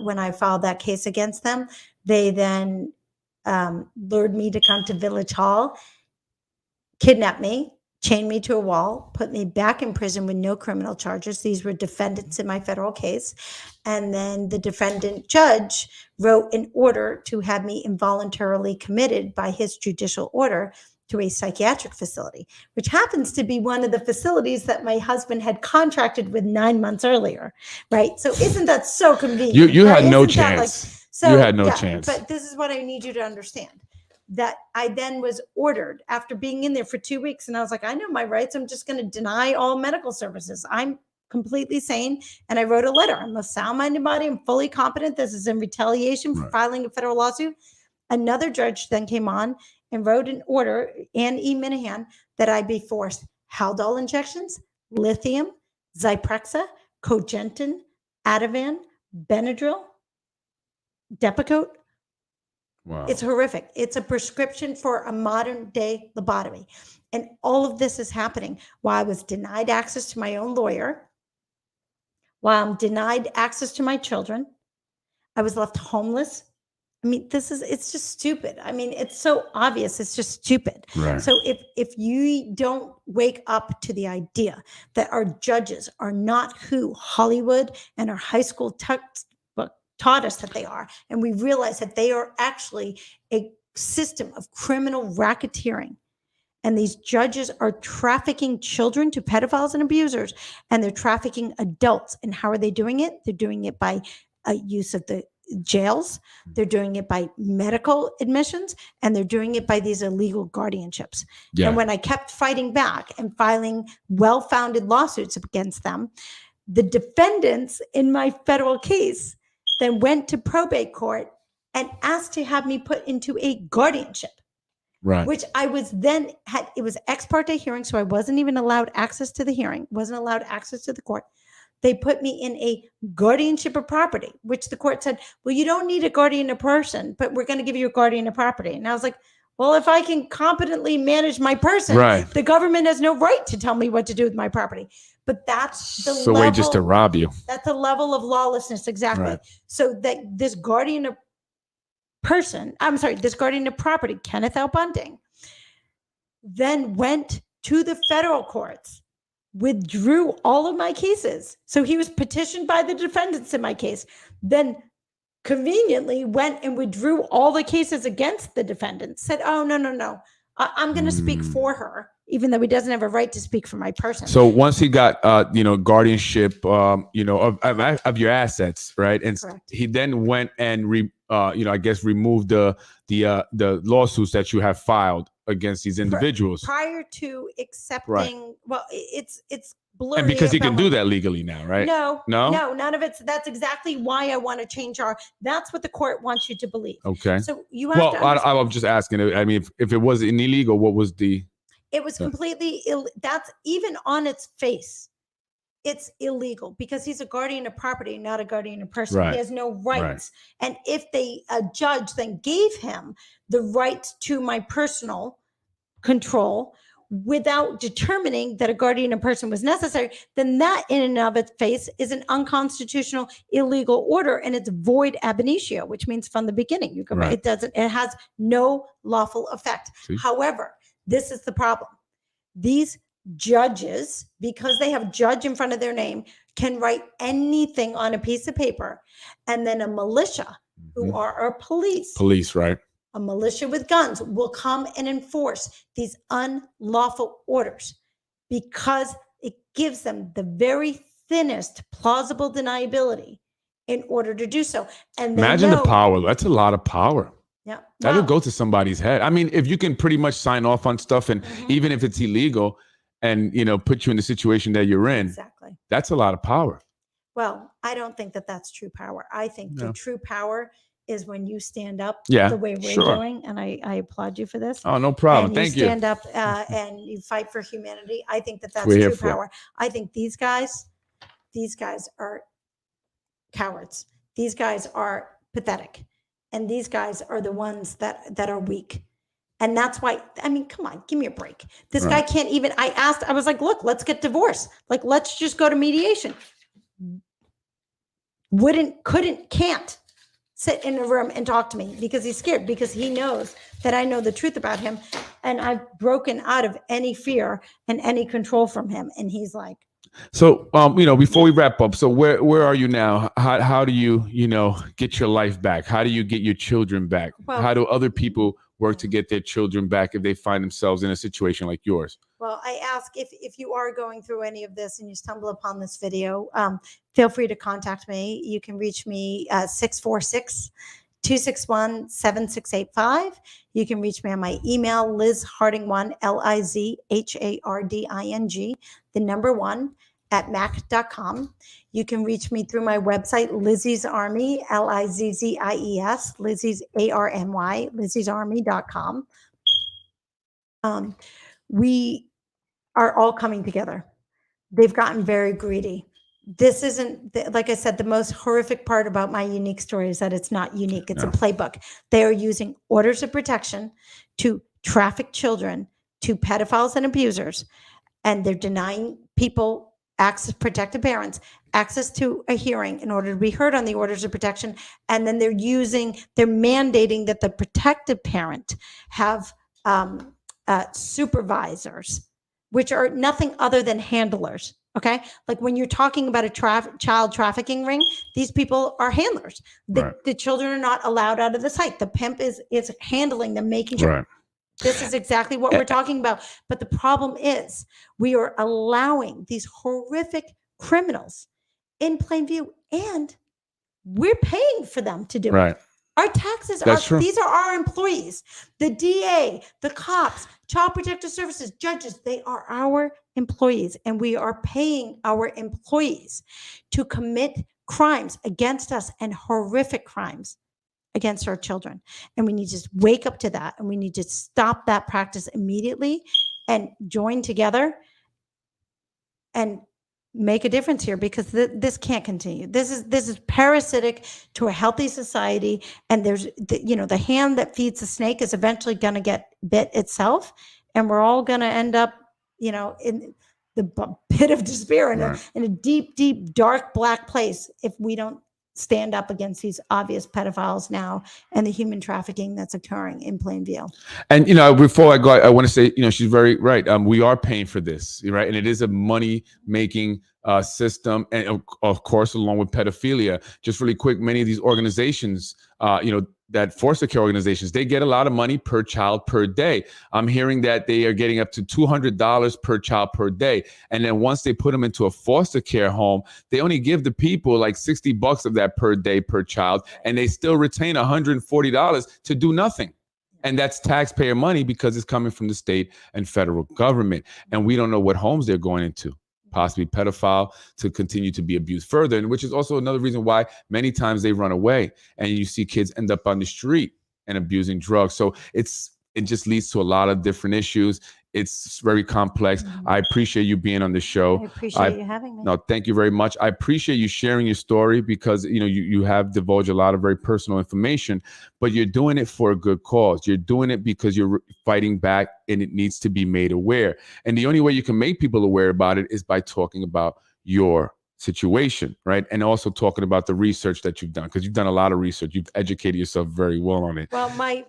when I filed that case against them, they then lured me to come to Village Hall, kidnapped me, chained me to a wall, put me back in prison with no criminal charges. These were defendants in my federal case. And then the defendant judge wrote an order to have me involuntarily committed by his judicial order to a psychiatric facility, which happens to be one of the facilities that my husband had contracted with 9 months earlier, right? So isn't that so convenient?
You
right?
had no
Isn't that
chance.
so,
you had no
yeah,
chance.
But this is what I need you to understand. That I then was ordered after being in there for 2 weeks. And I was like, I know my rights. I'm just going to deny all medical services. I'm completely sane. And I wrote a letter. I'm a sound-minded body. I'm fully competent. This is in retaliation for filing a federal lawsuit. Another judge then came on and wrote an order, Ann E. Minahan, that I be forced Haldol injections, lithium, Zyprexa, Cogentin, Ativan, Benadryl, Depakote.
Wow.
It's horrific. It's a prescription for a modern day lobotomy. And all of this is happening while I was denied access to my own lawyer, while I'm denied access to my children. I was left homeless. I mean, it's just stupid. I mean, it's so obvious. It's just stupid.
Right.
So if you don't wake up to the idea that our judges are not who Hollywood and our high school textbook taught us that they are, and we realize that they are actually a system of criminal racketeering, and these judges are trafficking children to pedophiles and abusers, and they're trafficking adults. And how are they doing it? They're doing it by use of the jails, they're doing it by medical admissions, and they're doing it by these illegal guardianships.
Yeah.
And when I kept fighting back and filing well-founded lawsuits against them, the defendants in my federal case then went to probate court and asked to have me put into a guardianship.
Right.
Which I was then it was ex parte hearing, so I wasn't even allowed access to the hearing, wasn't allowed access to the court. They put me in a guardianship of property, which the court said, well, you don't need a guardian of person, but we're going to give you a guardian of property. And I was like, well, if I can competently manage my person,
right,
the government has no right to tell me what to do with my property. But that's the
level. Way just to rob you.
That's the level of lawlessness. Exactly. Right. So that this guardian of this guardian of property, Kenneth L. Bunting, then went to the federal courts, withdrew all of my cases. So he was petitioned by the defendants in my case, then conveniently went and withdrew all the cases against the defendants, said, oh, no. I'm going to speak for her, even though he doesn't have a right to speak for my person.
So once he got, guardianship, of your assets, right? And correct. He then went and, removed the lawsuits that you have filed against these individuals.
Prior to accepting, right. Well, it's blurry.
And because he can do that legally now, right?
No, none of it's. That's exactly why I want to change that's what the court wants you to believe.
Okay.
So you have to
I'm just asking. I mean, if it was illegal, what was the?
It was completely that's even on its face. It's illegal because he's a guardian of property, not a guardian of person. Right. He has no rights. Right. And if a judge then gave him the right to my personal control without determining that a guardian of person was necessary, then that in and of its face is an unconstitutional illegal order, and it's void ab initio, which means from the beginning. You can, right. It has no lawful effect. See? However, this is the problem. These judges, because they have judge in front of their name, can write anything on a piece of paper, and then a militia, who are our police, right? A militia with guns will come and enforce these unlawful orders because it gives them the very thinnest plausible deniability in order to do so. And
imagine the power. That's a lot of power.
Yeah.
That'll go to somebody's head. I mean, if you can pretty much sign off on stuff, and even if it's illegal, and put you in the situation that you're in, that's a lot of power.
Well, I don't think that that's true power. I think the true power is when you stand up
Yeah,
the way we're
sure.
doing, and I applaud you for this.
Oh, no problem.
And you
Thank you.
stand up and you fight for humanity. I think that that's
we're here
true
for.
power. I think these guys are cowards. These guys are pathetic, and these guys are the ones that are weak. And that's why, I mean, come on, give me a break. This guy
Right.
can't even, I was like, look, let's get divorced. Like, let's just go to mediation. Can't sit in a room and talk to me because he's scared, because he knows that I know the truth about him. And I've broken out of any fear and any control from him. And he's like,
So, before we wrap up, so where are you now? How do you, get your life back? How do you get your children back?
Well-
How do other people work to get their children back if they find themselves in a situation like yours?
well, I ask if you are going through any of this and you stumble upon this video, feel free to contact me. You can reach me 646-261-7685. You can reach me on my email, lizharding1, LIZHARDING, the number 1 at mac.com. You can reach me through my website, Lizzie's Army, LIZZIES, Lizzie's ARMY, lizziesarmy.com. We are all coming together. They've gotten very greedy. This isn't, like I said, the most horrific part about my unique story is that it's not unique. It's a playbook. They are using orders of protection to traffic children to pedophiles and abusers, and they're denying people access, protected parents, access to a hearing in order to be heard on the orders of protection. And then they're mandating that the protected parent have supervisors, which are nothing other than handlers. Okay. Like when you're talking about a child trafficking ring, these people are handlers. The children are not allowed out of the site. The pimp is handling them, making sure.
Right.
This is exactly what we're talking about. But the problem is we are allowing these horrific criminals in plain view, and we're paying for them to do it. Our taxes these are our employees. The DA, the cops, Child Protective Services, judges, they are our employees, and we are paying our employees to commit crimes against us, and horrific crimes against our children. And we need to just wake up to that, and we need to stop that practice immediately and join together and make a difference here, because this can't continue. This is parasitic to a healthy society. And there's the hand that feeds the snake is eventually going to get bit itself, and we're all going to end up in the pit of despair, in a deep, deep, dark, black place, if we don't stand up against these obvious pedophiles now and the human trafficking that's occurring in plain view.
And before I go, I want to say, she's very right. We are paying for this, right? And it is a money making system, and of course, along with pedophilia. Just really quick, many of these organizations, that foster care organizations, they get a lot of money per child per day. I'm hearing that they are getting up to $200 per child per day. And then once they put them into a foster care home, they only give the people like $60 of that per day per child, and they still retain $140 to do nothing. And that's taxpayer money, because it's coming from the state and federal government. And we don't know what homes they're going into. Possibly pedophile to continue to be abused further, and which is also another reason why many times they run away, and you see kids end up on the street and abusing drugs. So it just leads to a lot of different issues. It's very complex. I appreciate you being on the show.
I appreciate you having me.
No, thank you very much. I appreciate you sharing your story, because you have divulged a lot of very personal information, but you're doing it for a good cause. You're doing it because you're fighting back, and it needs to be made aware. And the only way you can make people aware about it is by talking about your situation, right? And also talking about the research that you've done, because you've done a lot of research. You've educated yourself very well on it.
Well, my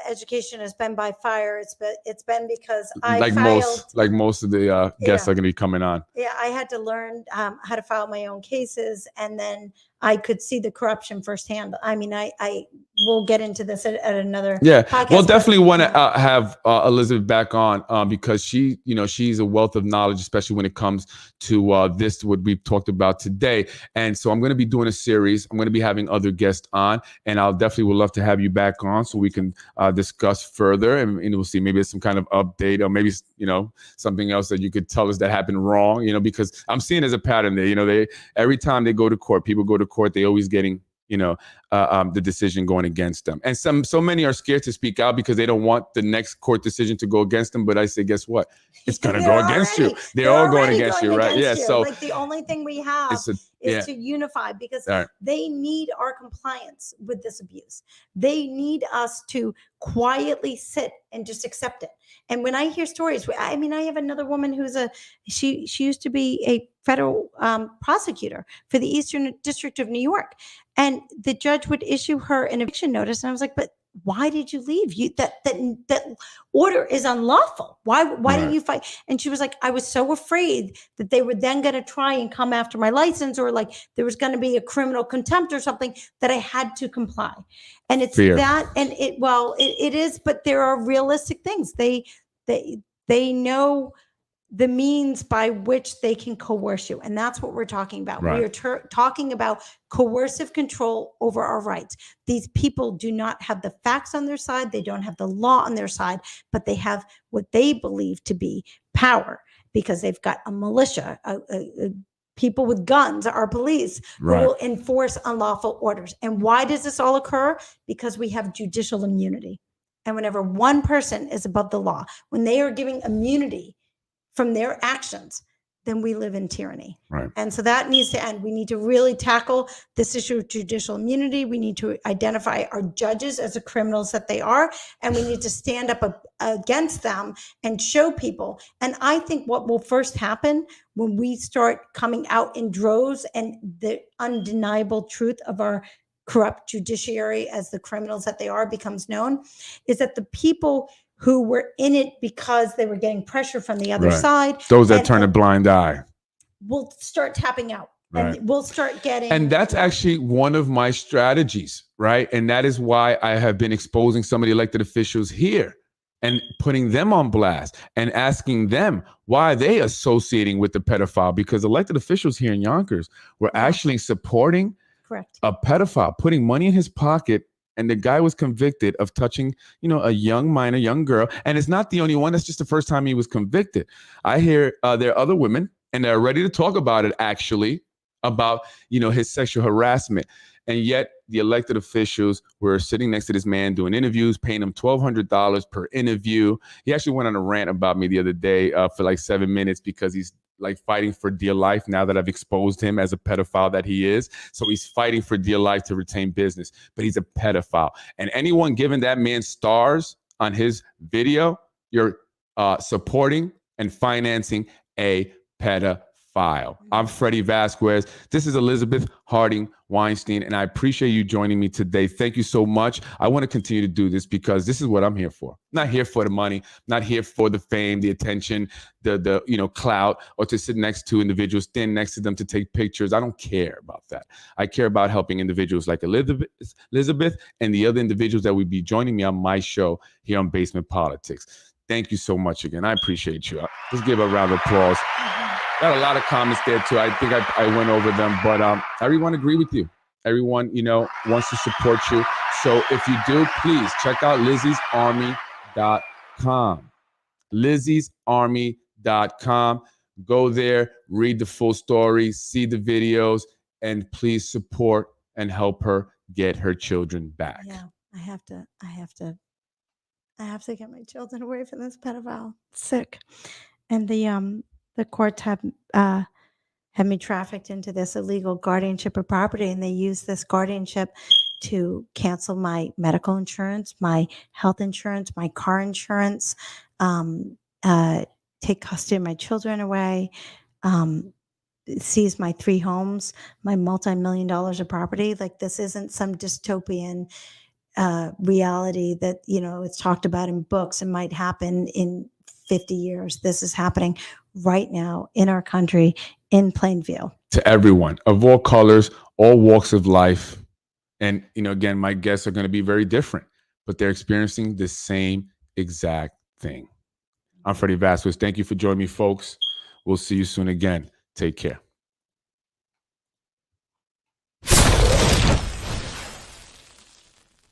education has been by fire. It's been because
Like most of the guests are going to be coming on.
Yeah, I had to learn how to file my own cases, and then I could see the corruption firsthand. I mean, I will get into this at another podcast.
We'll definitely want to have Elizabeth back on, because she's a wealth of knowledge, especially when it comes to this, what we've talked about today. And so I'm going to be doing a series. I'm going to be having other guests on, and I'll definitely would love to have you back on so we can discuss further, and we'll see, maybe it's some kind of update, or maybe something else that you could tell us that happened wrong, because I'm seeing as a pattern there. Every time they go to court, people go to court, they always getting the decision going against them. And so many are scared to speak out because they don't want the next court decision to go against them. But I say, guess what? It's going to go against you. They're all going against you, right? Yeah. So
like the only thing we have is to unify, because they need our compliance with this abuse. They need us to quietly sit and just accept it. And when I hear stories, I mean, I have another woman who's she used to be a federal prosecutor for the Eastern District of New York. And the judge would issue her an eviction notice. And I was like, but why did you leave? That order is unlawful. Why did you fight? And she was like, I was so afraid that they were then going to try and come after my license, or like there was going to be a criminal contempt or something, that I had to comply. And it's fear. That, and it is, but there are realistic things. They know the means by which they can coerce you. And that's what we're talking about. Right. We are talking about coercive control over our rights. These people do not have the facts on their side. They don't have the law on their side, but they have what they believe to be power, because they've got a militia, people with guns, our police, who will enforce unlawful orders. And why does this all occur? Because we have judicial immunity. And whenever one person is above the law, when they are giving immunity from their actions, then we live in tyranny. Right. And so that needs to end. We need to really tackle this issue of judicial immunity. We need to identify our judges as the criminals that they are, and we need to stand up against them and show people. And I think what will first happen when we start coming out in droves and the undeniable truth of our corrupt judiciary as the criminals that they are becomes known, is that the people who were in it because they were getting pressure from the other side,
those that turn a blind eye,
will start tapping out. Right. And we'll start getting.
And that's actually one of my strategies, right? And that is why I have been exposing some of the elected officials here and putting them on blast and asking them why they associating with the pedophile, because elected officials here in Yonkers were actually supporting a pedophile, putting money in his pocket. And the guy was convicted of touching, a young minor, young girl. And it's not the only one. That's just the first time he was convicted. I hear there are other women, and they're ready to talk about it, actually, about, his sexual harassment. And yet the elected officials were sitting next to this man doing interviews, paying him $1,200 per interview. He actually went on a rant about me the other day for like 7 minutes, because he's like fighting for dear life now that I've exposed him as a pedophile that he is. So he's fighting for dear life to retain business, but he's a pedophile. And anyone giving that man stars on his video, you're supporting and financing a pedophile. I'm Freddie Vasquez. This is Elizabeth Harding Weinstein, and I appreciate you joining me today. Thank you so much. I want to continue to do this because this is what I'm here for. Not here for the money, not here for the fame, the attention, the clout, or to sit next to individuals, stand next to them to take pictures. I don't care about that. I care about helping individuals like Elizabeth and the other individuals that would be joining me on my show here on Basement Politics. Thank you so much again. I appreciate you. Let's give a round of applause. Got a lot of comments there too. I think I went over them, but everyone agree with you. Everyone, wants to support you. So if you do, please check out Lizzie'sArmy.com. Lizzie'sArmy.com. Go there, read the full story, see the videos, and please support and help her get her children back.
Yeah, I have to get my children away from this pedophile. Sick. And the courts have me trafficked into this illegal guardianship of property, and they use this guardianship to cancel my medical insurance, my health insurance, my car insurance, take custody of my children away, seize my 3 homes, my multi-million dollars of property. Like, this isn't some dystopian reality that, it's talked about in books and might happen in 50 years. This is happening right now in our country, in plain view.
To everyone of all colors, all walks of life. And, again, my guests are going to be very different, but they're experiencing the same exact thing. I'm Freddie Vasquez. Thank you for joining me, folks. We'll see you soon again. Take care.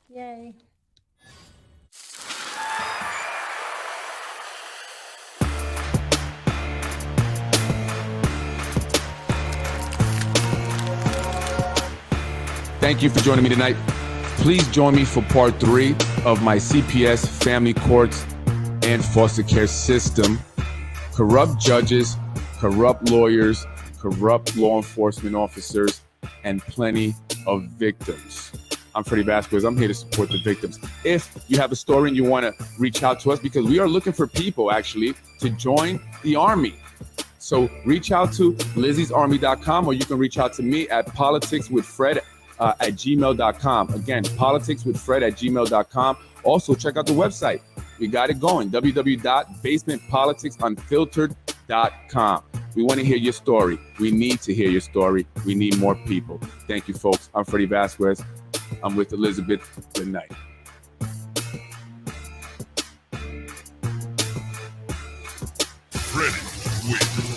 Yay.
thank you for joining me tonight. Please join me for part 3 of my CPS family courts and foster care system. Corrupt judges, corrupt lawyers, corrupt law enforcement officers, and plenty of victims. I'm Freddie Vasquez. I'm here to support the victims. If you have a story and you want to reach out to us, because we are looking for people actually to join the Army. So reach out to lizziesarmy.com, or you can reach out to me at politicswithfred@gmail.com. Again, politicswithfred@gmail.com. Also, check out the website. We got it going, www.basementpoliticsunfiltered.com. We want to hear your story. We need to hear your story. We need more people. Thank you, folks. I'm Freddie Vasquez. I'm with Elizabeth. Good night.
Freddie with